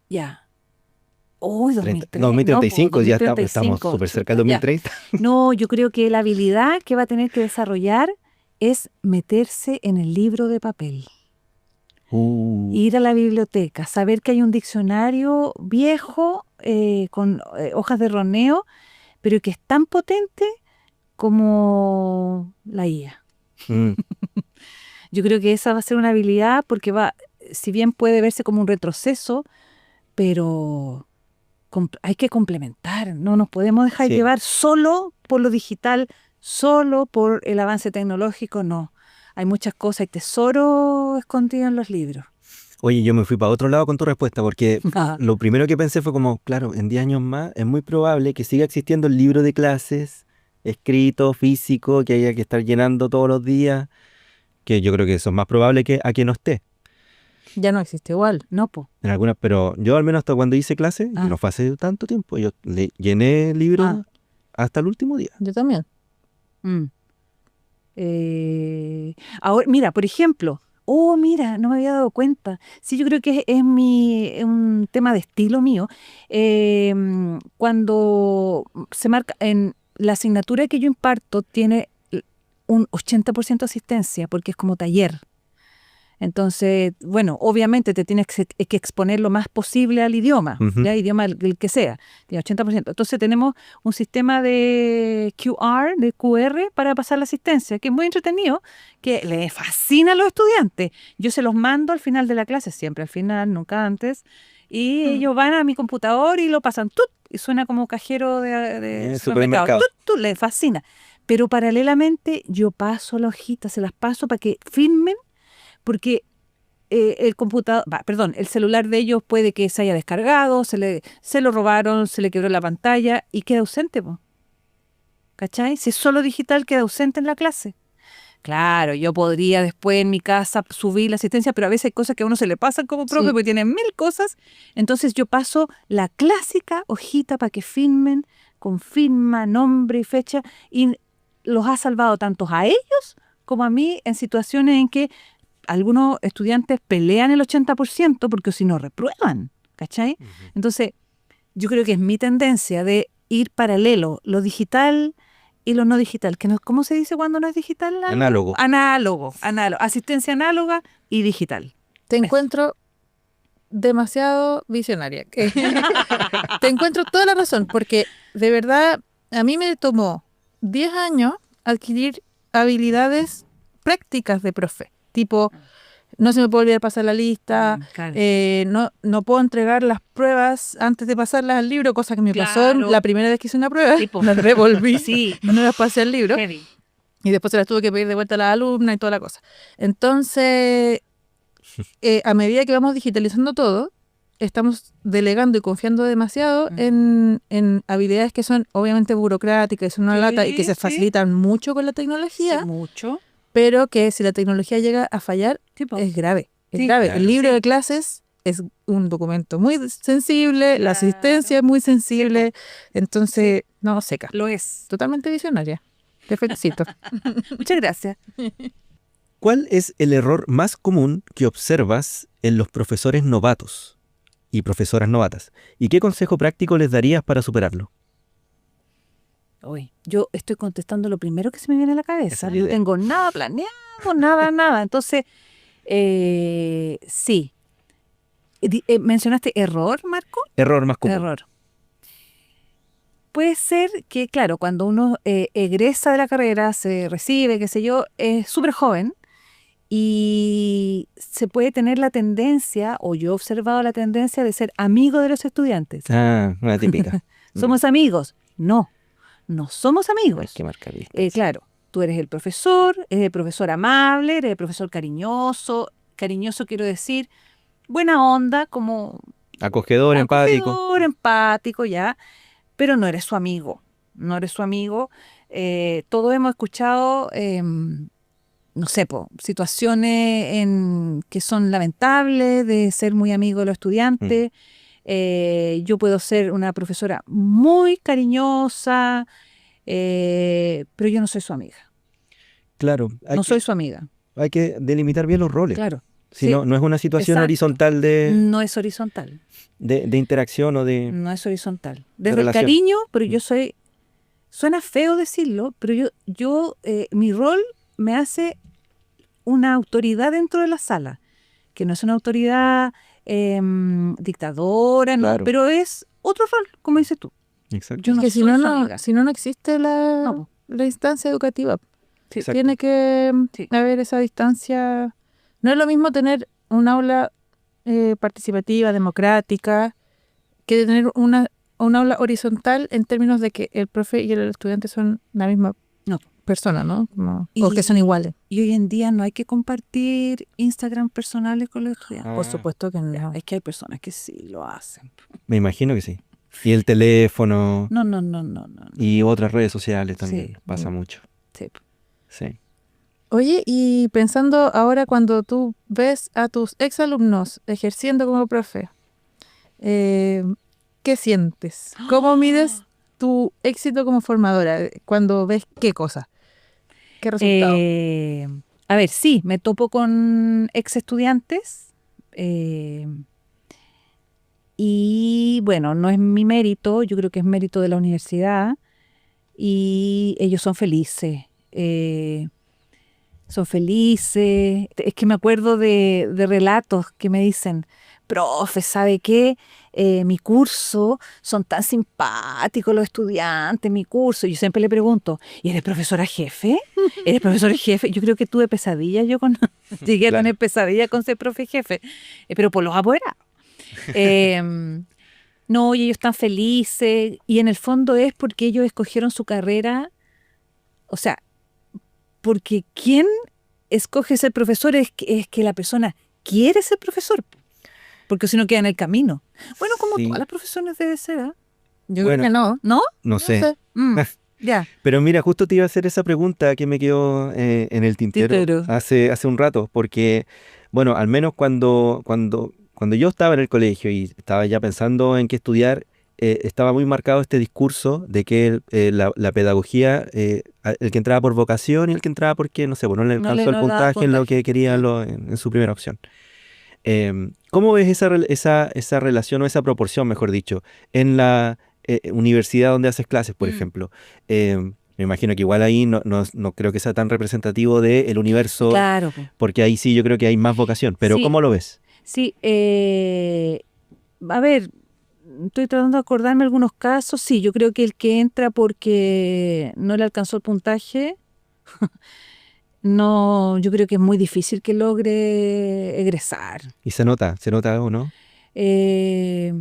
Speaker 4: Ya. Uy,
Speaker 3: 30,
Speaker 4: 2030.
Speaker 3: 2035, ya estamos
Speaker 4: 2035,
Speaker 3: súper cerca del
Speaker 4: chuta, ya.
Speaker 3: 2030.
Speaker 4: No, yo creo que la habilidad que va a tener que desarrollar es meterse en el libro de papel. Ir a la biblioteca, saber que hay un diccionario viejo con hojas de roneo, pero que es tan potente como la IA.
Speaker 3: Mm,
Speaker 4: Yo creo que esa va a ser una habilidad porque si bien puede verse como un retroceso, pero hay que complementar, no nos podemos dejar
Speaker 3: Sí.
Speaker 4: llevar solo por lo digital, solo por el avance tecnológico, no. Hay muchas cosas, hay tesoros escondidos en los libros.
Speaker 3: Oye, yo me fui para otro lado con tu respuesta porque
Speaker 4: Ah.
Speaker 3: lo primero que pensé fue como, claro, en 10 años más es muy probable que siga existiendo el libro de clases, escrito, físico, que haya que estar llenando todos los días, que yo creo que eso es más probable que a que no esté.
Speaker 1: Ya no existe igual.
Speaker 4: No, po.
Speaker 3: En algunas, pero yo al menos hasta cuando hice clase,
Speaker 4: Ah.
Speaker 3: y no fue hace tanto tiempo, yo llené libros
Speaker 4: Ah.
Speaker 3: hasta el último día.
Speaker 1: Yo también.
Speaker 4: Mm. Ahora, mira, por ejemplo, mira, no me había dado cuenta. Sí, yo creo que es un tema de estilo mío. Cuando se marca en la asignatura que yo imparto, tiene un 80% de asistencia, porque es como taller. Entonces, bueno, obviamente te tienes que exponer lo más posible al idioma,
Speaker 3: Ujú.
Speaker 4: ya idioma el que sea, tiene 80%. Entonces tenemos un sistema de QR para pasar la asistencia, que es muy entretenido, que le fascina a los estudiantes. Yo se los mando al final de la clase, siempre al final, nunca antes, y ellos van a mi computador y lo pasan, ¡tut! Y suena como cajero de
Speaker 3: Supermercado.
Speaker 4: ¡tut! ¡Tut! Les fascina. Pero paralelamente yo paso la hojita, se las paso para que firmen, porque el celular de ellos puede que se haya descargado, se lo robaron, se le quebró la pantalla y queda ausente, po. ¿Cachai? Si es solo digital, queda ausente en la clase. Claro, yo podría después en mi casa subir la asistencia, pero a veces hay cosas que a uno se le pasan como profe,
Speaker 1: Sí.
Speaker 4: porque tienen 1000 cosas. Entonces yo paso la clásica hojita para que firmen, con firma, nombre y fecha, y los ha salvado tanto a ellos como a mí en situaciones en que algunos estudiantes pelean el 80% porque si no reprueban, ¿cachai? Entonces, yo creo que es mi tendencia de ir paralelo, lo digital y lo no digital. ¿Cómo se dice cuando no es digital?
Speaker 3: Análogo.
Speaker 4: Análogo. Asistencia análoga y digital.
Speaker 1: Te encuentro demasiado visionaria. Te encuentro toda la razón, porque de verdad a mí me tomó 10 años adquirir habilidades prácticas de profe. Tipo, no se me puede olvidar pasar la lista,
Speaker 4: Claro.
Speaker 1: no puedo entregar las pruebas antes de pasarlas al libro, cosa que me pasó
Speaker 4: Claro.
Speaker 1: la primera vez que hice una prueba.
Speaker 4: Sí, po.
Speaker 1: La revolví,
Speaker 4: Sí.
Speaker 1: no las pasé al libro.
Speaker 4: Heavy.
Speaker 1: Y después se las tuve que pedir de vuelta a la alumna y toda la cosa. Entonces, a medida que vamos digitalizando todo, estamos delegando y confiando demasiado en habilidades que son obviamente burocráticas, son una
Speaker 4: Sí,
Speaker 1: lata y que se
Speaker 4: sí.
Speaker 1: facilitan mucho con la tecnología,
Speaker 4: Sí, mucho.
Speaker 1: pero que si la tecnología llega a fallar,
Speaker 4: Tipo.
Speaker 1: es grave. Es
Speaker 4: Sí,
Speaker 1: grave.
Speaker 3: claro.
Speaker 1: El libro
Speaker 4: Sí.
Speaker 1: de clases es un documento muy sensible, la
Speaker 4: Claro.
Speaker 1: asistencia es muy sensible, entonces, no, seca.
Speaker 4: Lo es.
Speaker 1: Totalmente visionaria. Te felicito.
Speaker 4: Muchas gracias.
Speaker 3: ¿Cuál es el error más común que observas en los profesores novatos y profesoras novatas? ¿Y qué consejo práctico les darías para superarlo?
Speaker 4: Uy, yo estoy contestando lo primero que se me viene a la cabeza.
Speaker 3: Esa
Speaker 4: Yo
Speaker 3: idea.
Speaker 4: tengo nada planeado, nada. Entonces, sí. ¿Mencionaste error, Marco?
Speaker 3: Error más común.
Speaker 4: Error. Puede ser que, claro, cuando uno egresa de la carrera, se recibe, qué sé yo, es súper joven y se puede tener la tendencia, o yo he observado la tendencia de ser amigo de los estudiantes.
Speaker 3: Ah, una típica.
Speaker 4: ¿Somos amigos? No somos
Speaker 3: Hay
Speaker 4: amigos.
Speaker 3: que marcar distancia.
Speaker 4: Claro, tú eres el profesor amable, eres el profesor cariñoso. Cariñoso quiero decir, buena onda, como
Speaker 3: Acogedor, empático.
Speaker 4: acogedor, empático, ya, pero no eres su amigo. Todos hemos escuchado, no sé, situaciones que son lamentables de ser muy amigo de los estudiantes. Yo puedo ser una profesora muy cariñosa, pero yo no soy su amiga.
Speaker 3: Claro,
Speaker 4: No soy su amiga,
Speaker 3: hay que delimitar bien los roles.
Speaker 4: claro.
Speaker 3: Si
Speaker 4: Sí,
Speaker 3: no, no es una situación
Speaker 4: exacto.
Speaker 3: horizontal
Speaker 4: No es horizontal.
Speaker 3: de interacción o de...
Speaker 4: No es horizontal. Desde el
Speaker 3: relación.
Speaker 4: cariño, pero yo soy... Suena feo decirlo, pero mi rol me hace una autoridad dentro de la sala, que no es una autoridad dictadora,
Speaker 3: Claro.
Speaker 4: no, pero es otro rol, como dices tú.
Speaker 3: Exacto.
Speaker 4: Yo no
Speaker 1: que
Speaker 4: soy
Speaker 1: si no,
Speaker 4: su amiga.
Speaker 1: no existe
Speaker 4: No, po.
Speaker 1: la instancia educativa.
Speaker 4: Sí.
Speaker 3: Exacto.
Speaker 1: Tiene que
Speaker 4: Sí.
Speaker 1: haber esa distancia. No es lo mismo tener un aula participativa, democrática, que tener un aula horizontal en términos de que el profe y el estudiante son la misma
Speaker 4: No.
Speaker 1: persona, ¿no? O
Speaker 4: Y-
Speaker 1: que son iguales.
Speaker 4: Y hoy en día no hay que compartir Instagram personales con los estudiantes.
Speaker 3: Ah.
Speaker 1: Por supuesto que no.
Speaker 4: Es que hay personas que sí lo hacen.
Speaker 3: Me imagino que sí. Y el teléfono
Speaker 4: No.
Speaker 3: y otras redes sociales también.
Speaker 4: Sí.
Speaker 3: Pasa mucho.
Speaker 4: Sí.
Speaker 3: Sí.
Speaker 1: Oye, y pensando ahora cuando tú ves a tus exalumnos ejerciendo como profe, ¿qué sientes? ¿Cómo mides tu éxito como formadora? Cuando ves qué cosa, qué resultado.
Speaker 4: A ver, sí, me topo con ex estudiantes y bueno, no es mi mérito, yo creo que es mérito de la universidad y ellos son felices. Es que me acuerdo de relatos que me dicen, profe, ¿sabe qué? Mi curso, son tan simpáticos los estudiantes, mi curso. Yo siempre le pregunto, ¿y eres profesora jefe? ¿Eres profesor jefe? Yo creo que tuve pesadillas, llegué a
Speaker 3: Claro.
Speaker 4: tener pesadillas con ser profe jefe, pero por los apoderados. No, y ellos están felices, y en el fondo es porque ellos escogieron su carrera, o sea, porque quien escoge ser profesor es que la persona quiere ser profesor, porque si no queda en el camino. Bueno, como
Speaker 3: Sí.
Speaker 4: todas las profesiones debe ser, ¿ah?
Speaker 1: Yo
Speaker 3: bueno.
Speaker 1: creo que no.
Speaker 4: ¿No?
Speaker 3: No sé.
Speaker 1: sé.
Speaker 4: Ya.
Speaker 3: Pero mira, justo te iba a hacer esa pregunta que me quedó en el tintero
Speaker 4: Tintero.
Speaker 3: hace un rato, porque, bueno, al menos cuando yo estaba en el colegio y estaba ya pensando en qué estudiar, estaba muy marcado este discurso de que la pedagogía, el que entraba por vocación y el que entraba porque, no sé, bueno, no le
Speaker 4: No
Speaker 3: alcanzó el
Speaker 4: no daba
Speaker 3: puntaje en lo
Speaker 4: puntaje.
Speaker 3: que quería en su primera opción. ¿Cómo ves esa relación o esa proporción, mejor dicho, en la universidad donde haces clases, por ejemplo? Me imagino que igual ahí no creo que sea tan representativo del universo,
Speaker 4: Claro, po.
Speaker 3: porque ahí sí yo creo que hay más vocación. Pero
Speaker 4: Sí.
Speaker 3: ¿cómo lo ves?
Speaker 4: Sí, a ver, estoy tratando de acordarme algunos casos. Sí, yo creo que el que entra porque no le alcanzó el puntaje, no, yo creo que es muy difícil que logre egresar.
Speaker 3: Y se nota o no.
Speaker 4: Eh,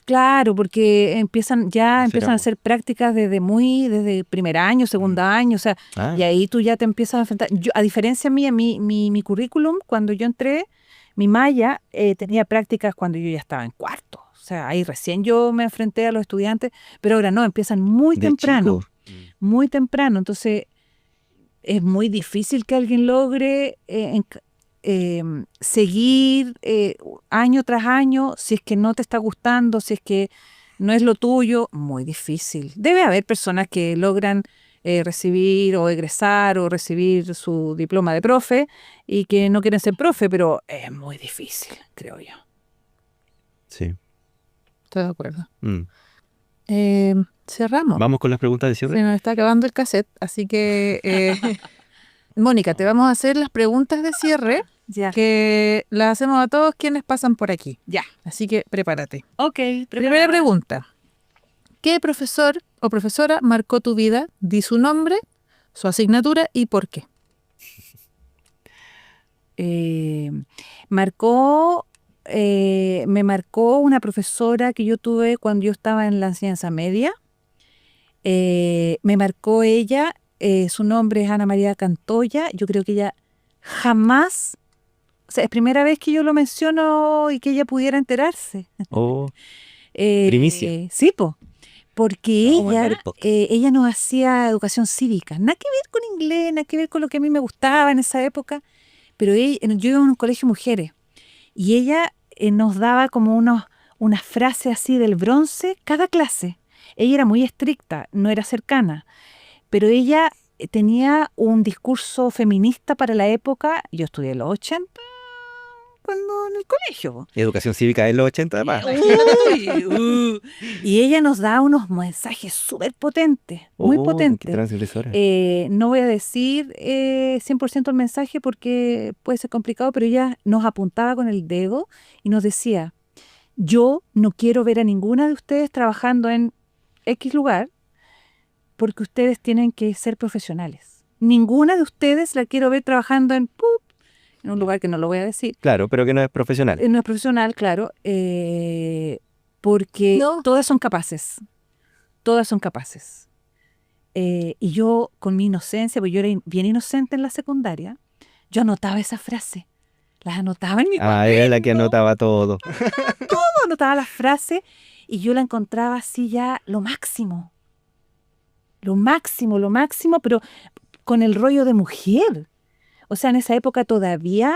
Speaker 4: claro, porque empiezan a
Speaker 3: Será, po.
Speaker 4: hacer prácticas desde primer año, segundo año, o sea,
Speaker 3: Ah,
Speaker 4: y ahí tú ya te empiezas a enfrentar. Yo, a diferencia mía, mi currículum, cuando yo entré, mi malla tenía prácticas cuando yo ya estaba en cuarto. O sea, ahí recién yo me enfrenté a los estudiantes, pero ahora no, empiezan muy
Speaker 3: de
Speaker 4: temprano,
Speaker 3: chico.
Speaker 4: muy temprano. Entonces, es muy difícil que alguien logre seguir año tras año, si es que no te está gustando, si es que no es lo tuyo, muy difícil. Debe haber personas que logran recibir o egresar o recibir su diploma de profe y que no quieren ser profe, pero es muy difícil, creo yo.
Speaker 3: Sí.
Speaker 1: Estoy de acuerdo.
Speaker 3: Mm.
Speaker 1: Cerramos.
Speaker 3: Vamos con las preguntas de cierre.
Speaker 1: Se nos está acabando el cassette, así que Mónica, te vamos a hacer las preguntas de cierre
Speaker 4: Ya.
Speaker 1: que las hacemos a todos quienes pasan por aquí.
Speaker 4: Ya.
Speaker 1: Así que prepárate.
Speaker 4: Ok.
Speaker 1: Primera pregunta. ¿Qué profesor o profesora marcó tu vida? Di su nombre, su asignatura y por qué.
Speaker 4: Me marcó una profesora que yo tuve cuando yo estaba en la enseñanza media. Me marcó ella, su nombre es Ana María Cantoya. Yo creo que ella jamás, o sea, es primera vez que yo lo menciono y que ella pudiera enterarse.
Speaker 3: Oh, primicia.
Speaker 4: Sí, porque
Speaker 3: Vamos a mandar el podcast.
Speaker 4: ella nos hacía educación cívica. Nada que ver con inglés, nada que ver con lo que a mí me gustaba en esa época. Pero yo iba a un colegio de mujeres y ella nos daba como unas frases así del bronce cada clase. Ella era muy estricta, no era cercana, pero ella tenía un discurso feminista para la época. Yo estudié en los 80 cuando en el colegio.
Speaker 3: Educación cívica en los 80 además.
Speaker 4: Y ella nos da unos mensajes súper potentes, muy
Speaker 3: Qué
Speaker 4: potentes.
Speaker 3: transgresora.
Speaker 4: No voy a decir 100% el mensaje porque puede ser complicado, pero ella nos apuntaba con el dedo y nos decía: yo no quiero ver a ninguna de ustedes trabajando en X lugar porque ustedes tienen que ser profesionales. Ninguna de ustedes la quiero ver trabajando en un lugar que no lo voy a decir.
Speaker 3: Claro, pero que no es profesional.
Speaker 4: No es profesional, claro, porque
Speaker 1: No.
Speaker 4: todas son capaces. Todas son capaces. Y yo, con mi inocencia, porque yo era bien inocente en la secundaria, yo anotaba esa frase. Las anotaba en mi
Speaker 3: Ah, era la que anotaba todo.
Speaker 4: anotaba las frases y yo la encontraba así ya lo máximo. Lo máximo, pero con el rollo de mujer. O sea, en esa época todavía,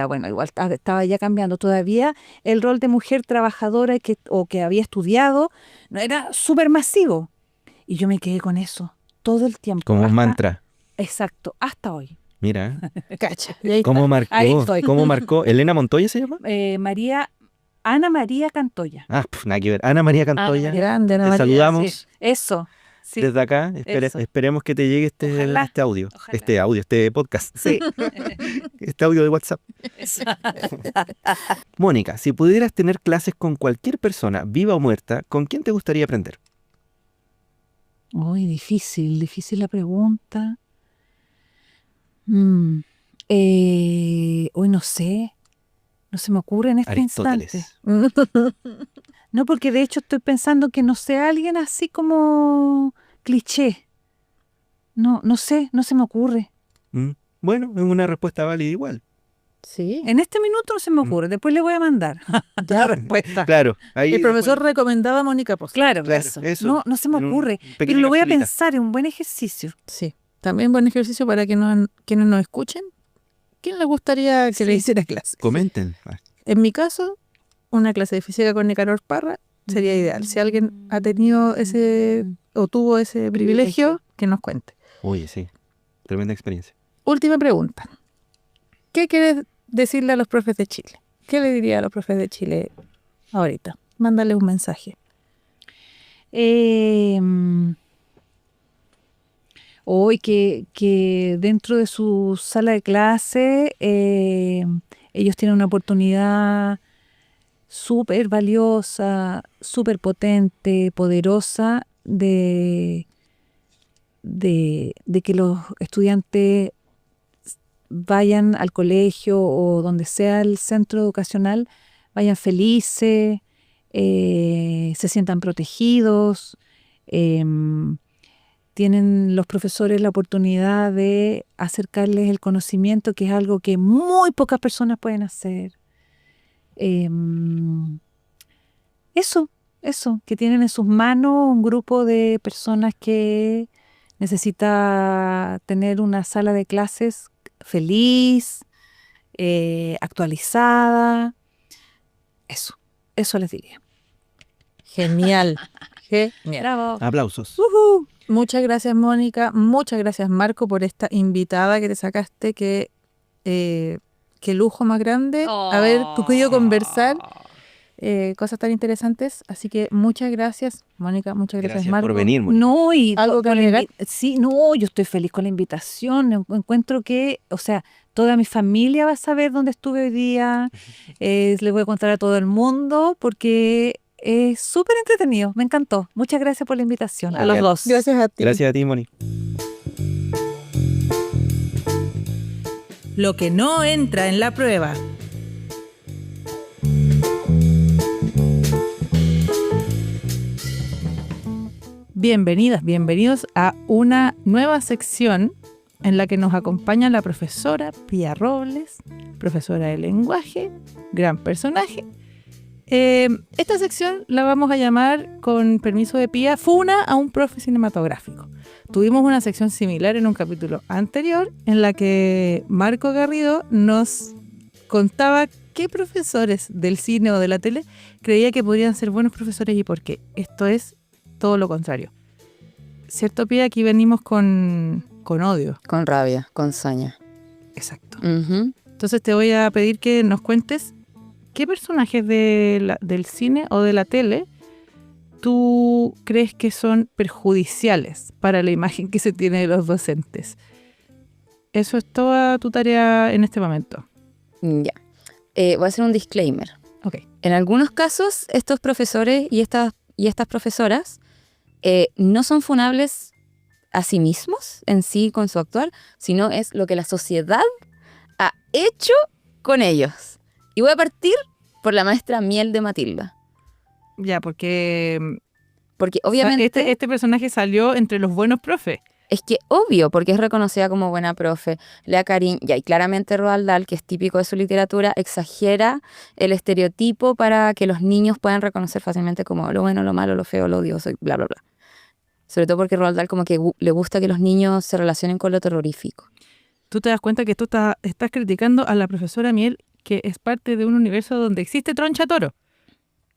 Speaker 4: bueno, igual estaba ya cambiando, todavía el rol de mujer trabajadora o que había estudiado no era súper masivo. Y yo me quedé con eso todo el tiempo.
Speaker 3: Como un
Speaker 4: hasta-
Speaker 3: mantra.
Speaker 4: Exacto, hasta hoy.
Speaker 3: Mira,
Speaker 1: Cacha. Y ahí
Speaker 3: ¿cómo marcó?
Speaker 4: Ahí estoy.
Speaker 3: ¿Cómo marcó? ¿Elena Montoya se llama?
Speaker 4: Ana María Cantoya.
Speaker 3: Ah, nada que ver. Ana María Cantoya.
Speaker 1: grande, Ana
Speaker 3: Te
Speaker 1: María.
Speaker 3: saludamos
Speaker 4: Sí, eso. Sí.
Speaker 3: desde acá.
Speaker 4: eso.
Speaker 3: Esperemos que te llegue
Speaker 4: Ojalá,
Speaker 3: este audio.
Speaker 4: ojalá.
Speaker 3: Este podcast.
Speaker 4: Sí.
Speaker 3: Este audio de WhatsApp. Mónica, si pudieras tener clases con cualquier persona, viva o muerta, ¿con quién te gustaría aprender?
Speaker 4: Uy, difícil la pregunta. Hoy no sé. No se me ocurre en este instante.
Speaker 3: Aristóteles.
Speaker 4: No, porque de hecho estoy pensando que no sea alguien así como cliché. No sé, no se me ocurre.
Speaker 3: Bueno, es una respuesta válida igual.
Speaker 1: Sí.
Speaker 4: En este minuto no se me ocurre. Después le voy a mandar la respuesta.
Speaker 3: Claro. Ahí
Speaker 1: El profesor recomendaba a Mónica Post.
Speaker 4: Claro,
Speaker 3: Claro,
Speaker 4: eso.
Speaker 3: eso.
Speaker 4: No se me
Speaker 3: En un
Speaker 4: ocurre. Pero
Speaker 3: pequeña
Speaker 4: lo voy a
Speaker 3: capsulita.
Speaker 4: pensar, es un buen ejercicio.
Speaker 1: Sí. También buen ejercicio para que quienes nos escuchen. ¿Quién le gustaría que le hiciera clase?
Speaker 3: Comenten.
Speaker 1: En mi caso, una clase de física con Nicanor Parra sería ideal. Si alguien ha tenido ese o tuvo ese privilegio, que nos cuente.
Speaker 3: Oye, sí. Tremenda experiencia.
Speaker 1: Última pregunta. ¿Qué quieres decirle a los profes de Chile? ¿Qué le diría a los profes de Chile ahorita? Mándale un mensaje.
Speaker 4: Hoy que dentro de su sala de clase ellos tienen una oportunidad súper valiosa, súper potente, poderosa de que los estudiantes vayan al colegio o donde sea el centro educacional, vayan felices, se sientan protegidos. Tienen los profesores la oportunidad de acercarles el conocimiento, que es algo que muy pocas personas pueden hacer. Eso, que tienen en sus manos un grupo de personas que necesita tener una sala de clases feliz, actualizada. Eso les diría.
Speaker 1: Genial. Genial.
Speaker 4: Bravo.
Speaker 3: Aplausos.
Speaker 1: Muchas gracias, Mónica. Muchas gracias, Marco, por esta invitada que te sacaste. Qué lujo más grande haber podido conversar cosas tan interesantes. Así que muchas gracias, Mónica. Muchas gracias,
Speaker 3: Gracias
Speaker 1: Marco.
Speaker 3: por venir, Mónica.
Speaker 4: No, y
Speaker 1: ¿Algo que
Speaker 4: con la
Speaker 1: agregar?
Speaker 4: sí, no, yo estoy feliz con la invitación. Encuentro que, o sea, toda mi familia va a saber dónde estuve hoy día. Les voy a contar a todo el mundo porque es súper entretenido. Me encantó. Muchas gracias por la invitación a los dos.
Speaker 1: Gracias a ti.
Speaker 3: Gracias a ti, Moni.
Speaker 1: Lo que no entra en la prueba. Bienvenidas, bienvenidos a una nueva sección en la que nos acompaña la profesora Pía Robles, profesora de lenguaje, gran personaje. Esta sección la vamos a llamar, con permiso de Pía, Funa a un profe cinematográfico. Tuvimos una sección similar en un capítulo anterior en la que Marco Garrido nos contaba qué profesores del cine o de la tele creía que podrían ser buenos profesores y por qué. Esto es todo lo contrario. ¿Cierto, Pía? Aquí venimos con odio.
Speaker 5: Con rabia, con saña.
Speaker 1: Exacto.
Speaker 5: Ujú.
Speaker 1: Entonces te voy a pedir que nos cuentes qué personajes del cine o de la tele tú crees que son perjudiciales para la imagen que se tiene de los docentes. Eso es toda tu tarea en este momento.
Speaker 5: Ya. Voy a hacer un disclaimer.
Speaker 1: Ok.
Speaker 5: En algunos casos, estos profesores y estas profesoras no son funables a sí mismos en sí con su actuar, sino es lo que la sociedad ha hecho con ellos. Y voy a partir por la maestra Miel de Matilda.
Speaker 1: Ya, porque
Speaker 5: Porque
Speaker 1: o sea,
Speaker 5: obviamente
Speaker 1: este personaje salió entre los buenos profes.
Speaker 5: es que obvio, porque es reconocida como buena profe, le da cariño, y claramente Roald Dahl, que es típico de su literatura, exagera el estereotipo para que los niños puedan reconocer fácilmente como lo bueno, lo malo, lo feo, lo odioso, y bla, bla, bla. Sobre todo porque Roald Dahl como que le gusta que los niños se relacionen con lo terrorífico.
Speaker 1: Tú te das cuenta que tú estás criticando a la profesora Miel, que es parte de un universo donde existe Troncha Toro.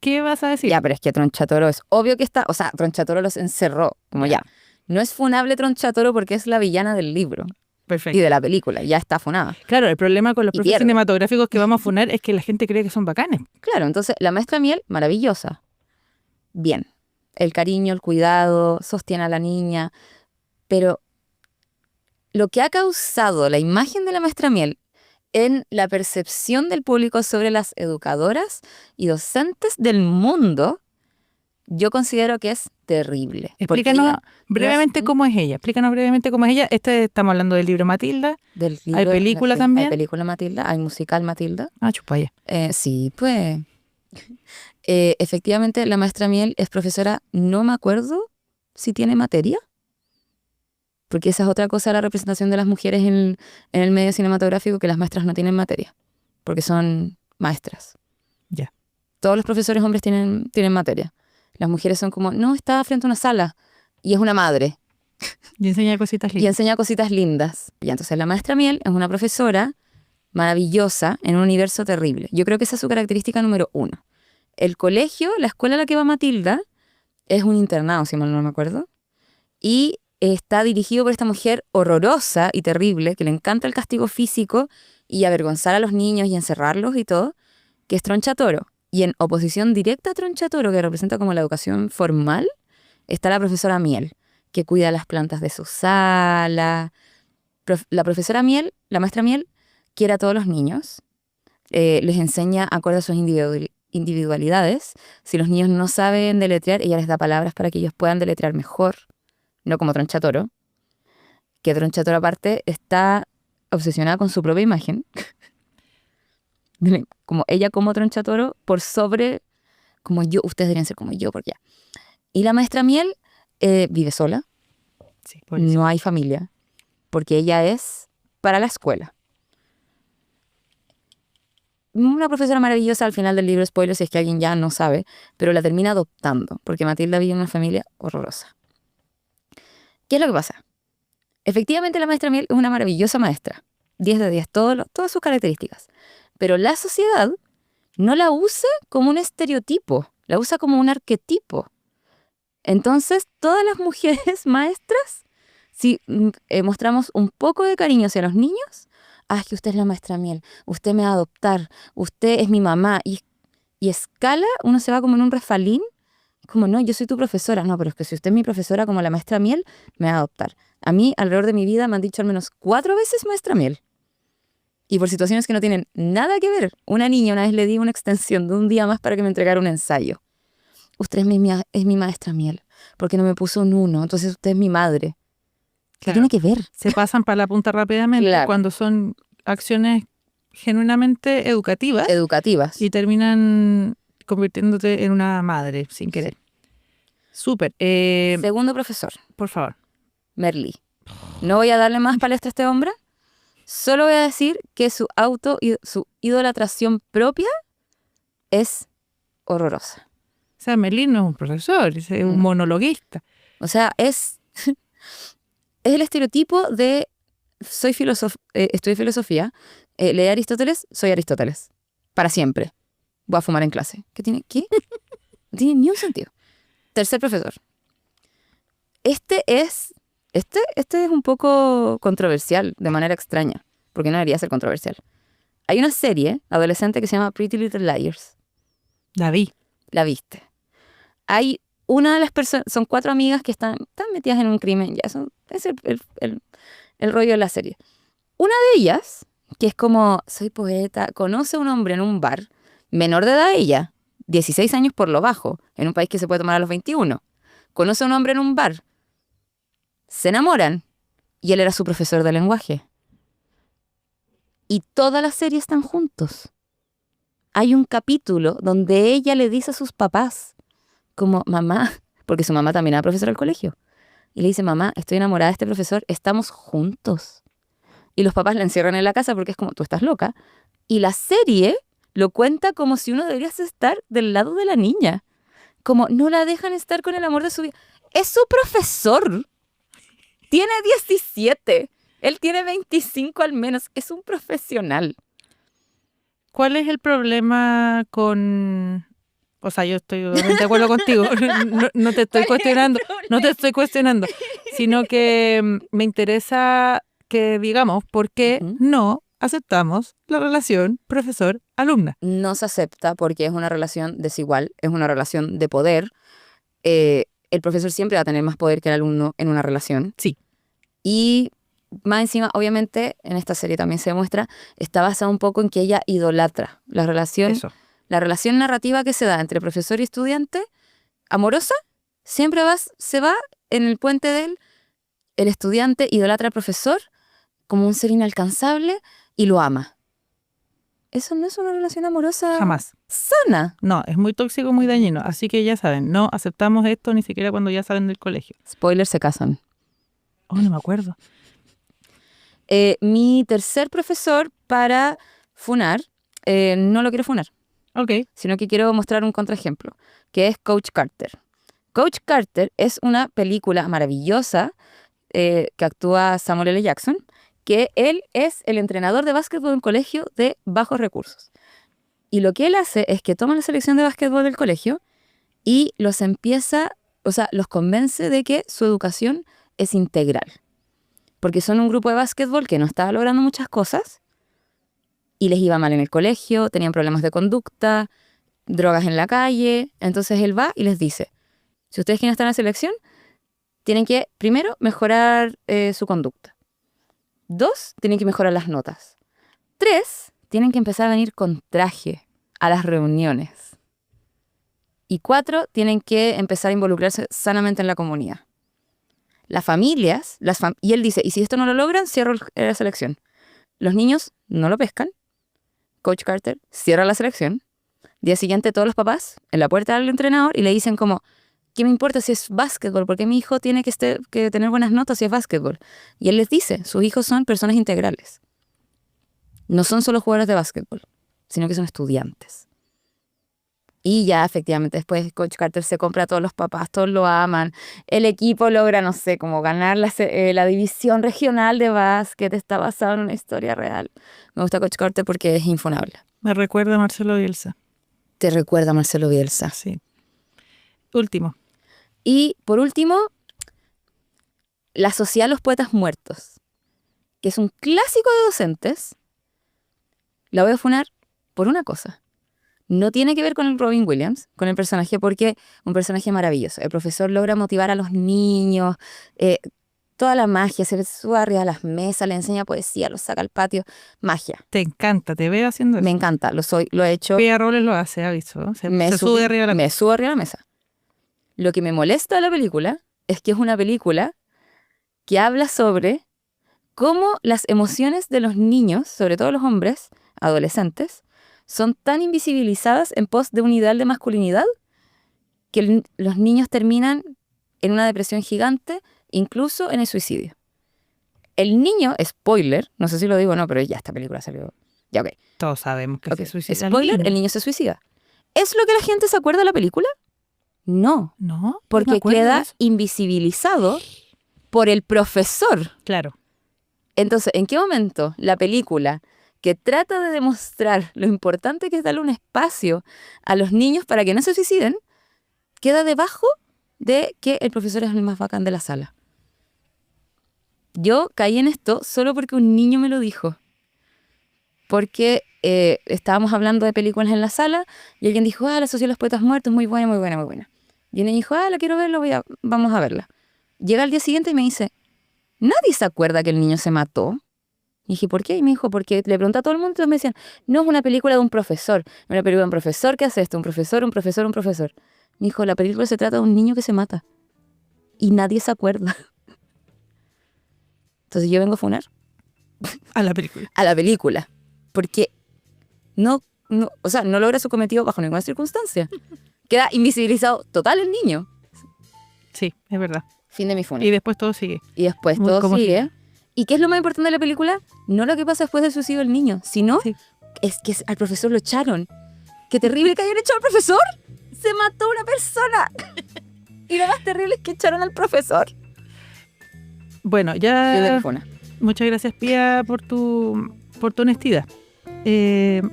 Speaker 1: ¿Qué vas a decir?
Speaker 5: Ya, pero es que Tronchatoro es obvio que está, o sea, Tronchatoro los encerró, como ya. No es funable Tronchatoro porque es la villana del libro
Speaker 1: Perfecto.
Speaker 5: y de la película, ya está funada.
Speaker 1: Claro, el problema con los
Speaker 5: Y
Speaker 1: profes
Speaker 5: pierde.
Speaker 1: cinematográficos que vamos a funar es que la gente cree que son bacanes.
Speaker 5: Claro, entonces la maestra Miel, maravillosa. Bien, el cariño, el cuidado, sostiene a la niña, pero lo que ha causado la imagen de la maestra Miel en la percepción del público sobre las educadoras y docentes del mundo, yo considero que es terrible. Porque
Speaker 1: Explícanos
Speaker 5: ella
Speaker 1: brevemente cómo es ella. Explícanos brevemente cómo es ella. Estamos hablando del libro Matilda.
Speaker 5: del libro,
Speaker 1: ¿Hay película también?
Speaker 5: Hay película Matilda, hay musical Matilda.
Speaker 1: Ah, chupaya.
Speaker 5: Sí, pues. Efectivamente, la maestra Miel es profesora, no me acuerdo si tiene materia, porque esa es otra cosa de la representación de las mujeres en el medio cinematográfico, que las maestras no tienen materia, porque son maestras.
Speaker 1: Ya.
Speaker 5: Todos los profesores hombres tienen materia. Las mujeres son como, no, está frente a una sala y es una madre
Speaker 1: Y enseña cositas
Speaker 5: y
Speaker 1: lindas.
Speaker 5: enseña cositas lindas. Y entonces la maestra Miel es una profesora maravillosa en un universo terrible. Yo creo que esa es su característica número 1. El colegio, la escuela a la que va Matilda, es un internado, si mal no me acuerdo, y está dirigido por esta mujer horrorosa y terrible, que le encanta el castigo físico y avergonzar a los niños y encerrarlos y todo, que es Tronchatoro. Y en oposición directa a Tronchatoro, que representa como la educación formal, está la profesora Miel, que cuida las plantas de su sala. La profesora Miel, la maestra Miel, quiere a todos los niños, les enseña acorde a sus individualidades. Si los niños no saben deletrear, ella les da palabras para que ellos puedan deletrear mejor, no como Tronchatoro, que Tronchatoro aparte está obsesionada con su propia imagen, como ella como Tronchatoro, por sobre como yo, ustedes deberían ser como yo, porque ya. Y la maestra Miel vive sola,
Speaker 1: Sí, por eso.
Speaker 5: no hay familia, porque ella es para la escuela. Una profesora maravillosa al final del libro, spoiler si es que alguien ya no sabe, pero la termina adoptando, porque Matilda vive en una familia horrorosa. ¿Qué es lo que pasa? Efectivamente la maestra Miel es una maravillosa maestra, 10 de 10, todas sus características, pero la sociedad no la usa como un estereotipo, la usa como un arquetipo. Entonces, todas las mujeres maestras, si mostramos un poco de cariño hacia los niños, es que usted es la maestra Miel, usted me va a adoptar, usted es mi mamá, y escala, uno se va como en un refalín, como no, yo soy tu profesora, no, pero es que si usted es mi profesora como la maestra Miel, me va a adoptar. A mí, alrededor de mi vida, me han dicho al menos 4 veces maestra Miel. Y por situaciones que no tienen nada que ver. Una niña una vez le di una extensión de un día más para que me entregara un ensayo. Usted es mi maestra Miel, porque no me puso un 1, entonces usted es mi madre. ¿Qué
Speaker 1: Claro.
Speaker 5: tiene que ver?
Speaker 1: Se pasan para la punta rápidamente
Speaker 5: Claro.
Speaker 1: cuando son acciones genuinamente educativas
Speaker 5: Educativas.
Speaker 1: y terminan convirtiéndote en una madre sin querer. Súper.
Speaker 5: Segundo profesor,
Speaker 1: Por favor.
Speaker 5: Merlí. No voy a darle más palestra a este hombre, solo voy a decir que su idolatración propia es horrorosa.
Speaker 1: O sea, Merlín no es un profesor, es un monologuista.
Speaker 5: O sea, es el estereotipo de estudié filosofía, leí Aristóteles, soy Aristóteles. Para siempre. Voy a fumar en clase. ¿Qué? No tiene ni un sentido. Tercer profesor. Este es un poco controversial, de manera extraña, porque no debería ser controversial. Hay una serie adolescente que se llama Pretty Little Liars.
Speaker 1: David.
Speaker 5: La viste. Hay una de las personas, son 4 amigas que están metidas en un crimen, ya eso es el rollo de la serie. Una de ellas, que es como, soy poeta, conoce a un hombre en un bar, menor de edad ella, 16 años por lo bajo, en un país que se puede tomar a los 21. Conoce a un hombre en un bar, se enamoran, y él era su profesor de lenguaje. Y toda la serie están juntos. Hay un capítulo donde ella le dice a sus papás, como, mamá, porque su mamá también era profesora del colegio, y le dice, mamá, estoy enamorada de este profesor, estamos juntos. Y los papás la encierran en la casa porque es como, tú estás loca. Y la serie lo cuenta como si uno debería estar del lado de la niña. Como no la dejan estar con el amor de su vida. Es su profesor. Tiene 17. Él tiene 25 al menos. Es un profesional.
Speaker 1: ¿Cuál es el problema con...? O sea, yo estoy totalmente de acuerdo contigo. No te estoy cuestionando. No te estoy cuestionando. Sino que me interesa que digamos por qué
Speaker 5: Ujú.
Speaker 1: no aceptamos la relación profesor-alumna.
Speaker 5: No se acepta porque es una relación desigual. Es una relación de poder. El profesor siempre va a tener más poder que el alumno en una relación.
Speaker 1: Sí.
Speaker 5: Y más encima, obviamente, en esta serie también se demuestra, está basada un poco en que ella idolatra la relación.
Speaker 1: Eso.
Speaker 5: La relación narrativa que se da entre profesor y estudiante, amorosa, siempre se va en el puente del el estudiante idolatra al profesor como un ser inalcanzable y lo ama. Eso no es una relación amorosa
Speaker 1: Jamás.
Speaker 5: sana.
Speaker 1: No, es muy tóxico, muy dañino. Así que ya saben, no aceptamos esto ni siquiera cuando ya salen del colegio.
Speaker 5: Spoiler, se casan.
Speaker 1: Oh, no me acuerdo.
Speaker 5: Mi tercer profesor para funar, no lo quiero funar,
Speaker 1: Ok.
Speaker 5: sino que quiero mostrar un contraejemplo, que es Coach Carter. Coach Carter es una película maravillosa que actúa Samuel L. Jackson, que él es el entrenador de básquetbol de un colegio de bajos recursos. Y lo que él hace es que toma la selección de básquetbol del colegio y los convence de que su educación es integral. Porque son un grupo de básquetbol que no estaba logrando muchas cosas y les iba mal en el colegio, tenían problemas de conducta, drogas en la calle. Entonces él va y les dice, si ustedes quieren estar en la selección, tienen que, primero, mejorar su conducta. 2, tienen que mejorar las notas. 3, tienen que empezar a venir con traje a las reuniones. Y 4, tienen que empezar a involucrarse sanamente en la comunidad. Las familias, y él dice, y si esto no lo logran, cierro la selección. Los niños no lo pescan. Coach Carter cierra la selección. Día siguiente, todos los papás en la puerta del entrenador y le dicen como, ¿qué me importa si es básquetbol? Porque mi hijo tiene que tener buenas notas si es básquetbol. Y él les dice, sus hijos son personas integrales. No son solo jugadores de básquetbol, sino que son estudiantes. Y ya efectivamente después Coach Carter se compra a todos los papás, todos lo aman. El equipo logra, no sé, como ganar la división regional de básquet. Está basado en una historia real. Me gusta Coach Carter porque es infunable.
Speaker 1: Me recuerda a Marcelo Bielsa.
Speaker 5: Te recuerda a Marcelo Bielsa.
Speaker 1: Sí. Último.
Speaker 5: Y por último, La Sociedad de los Poetas Muertos, que es un clásico de docentes. La voy a funar por una cosa. No tiene que ver con el Robin Williams, con el personaje, porque un personaje maravilloso. El profesor logra motivar a los niños, toda la magia, se sube arriba a las mesas, le enseña poesía, los saca al patio. Magia.
Speaker 1: Te encanta, te veo haciendo eso.
Speaker 5: Me encanta, lo he hecho.
Speaker 1: Pia Robles lo hace, aviso. Se sube arriba de la
Speaker 5: Me subo arriba de la mesa. Lo que me molesta de la película es que es una película que habla sobre cómo las emociones de los niños, sobre todo los hombres, adolescentes, son tan invisibilizadas en pos de un ideal de masculinidad que los niños terminan en una depresión gigante, incluso en el suicidio. El niño, spoiler, no sé si lo digo o no, pero ya esta película salió. Ya, ok.
Speaker 1: Todos sabemos que se suicida.
Speaker 5: Spoiler, el niño se suicida. ¿Es lo que la gente se acuerda de la película? No.
Speaker 1: No,
Speaker 5: Porque
Speaker 1: me acuerdo de
Speaker 5: queda
Speaker 1: eso.
Speaker 5: invisibilizado por el profesor.
Speaker 1: Claro.
Speaker 5: Entonces, ¿en qué momento la película, que trata de demostrar lo importante que es darle un espacio a los niños para que no se suiciden, queda debajo de que el profesor es el más bacán de la sala? Yo caí en esto solo porque un niño me lo dijo. Porque estábamos hablando de películas en la sala y alguien dijo, La Sociedad de los Poetas Muertos, muy buena, muy buena, muy buena. Y un niño dijo, la quiero ver, vamos a verla. Llega al día siguiente y me dice, ¿nadie se acuerda que el niño se mató? Y dije, ¿por qué? Y me dijo, porque le pregunté a todo el mundo, entonces me decían, no, es una película de un profesor. Es una película de un profesor que hace esto, un profesor. Me dijo, la película se trata de un niño que se mata. Y nadie se acuerda. Entonces yo vengo a funar
Speaker 1: A la película.
Speaker 5: a la película. Porque no logra su cometido bajo ninguna circunstancia. Queda invisibilizado total el niño.
Speaker 1: Sí, es verdad.
Speaker 5: Fin de mi funar.
Speaker 1: Y después todo sigue.
Speaker 5: Y después
Speaker 1: Muy
Speaker 5: todo
Speaker 1: como
Speaker 5: sigue. ¿Y qué es lo más importante de la película? No lo que pasa después del suicidio del niño, sino
Speaker 1: Sí.
Speaker 5: es que al profesor lo echaron. ¡Qué terrible que hayan echado al profesor! ¡Se mató una persona! Y lo más terrible es que echaron al profesor.
Speaker 1: Bueno,
Speaker 5: Fin de
Speaker 1: ya.
Speaker 5: mi funar.
Speaker 1: Muchas gracias, Pía, por tu honestidad.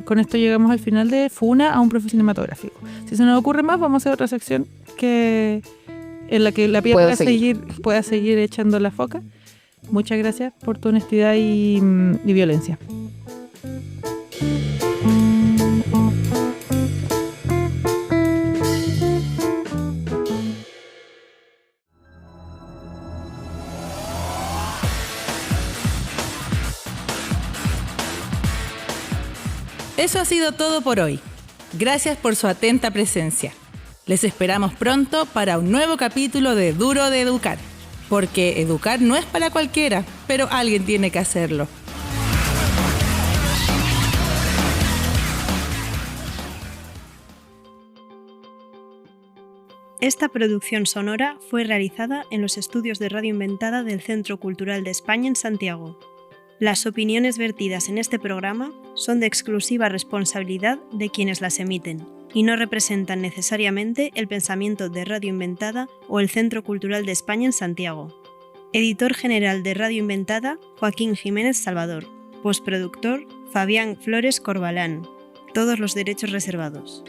Speaker 1: Con esto llegamos al final de Funa a un profe cinematográfico. Si se nos ocurre más, vamos a hacer otra sección en la que la Pía pueda seguir echando la foca. Muchas gracias por tu honestidad y violencia. Eso ha sido todo por hoy. Gracias por su atenta presencia. Les esperamos pronto para un nuevo capítulo de Duro de Educar, porque educar no es para cualquiera, pero alguien tiene que hacerlo.
Speaker 6: Esta producción sonora fue realizada en los estudios de Radio Inventada del Centro Cultural de España en Santiago. Las opiniones vertidas en este programa son de exclusiva responsabilidad de quienes las emiten y no representan necesariamente el pensamiento de Radio Inventada o el Centro Cultural de España en Santiago. Editor general de Radio Inventada, Joaquín Jiménez Salvador. Postproductor, Fabián Flores Corbalán. Todos los derechos reservados.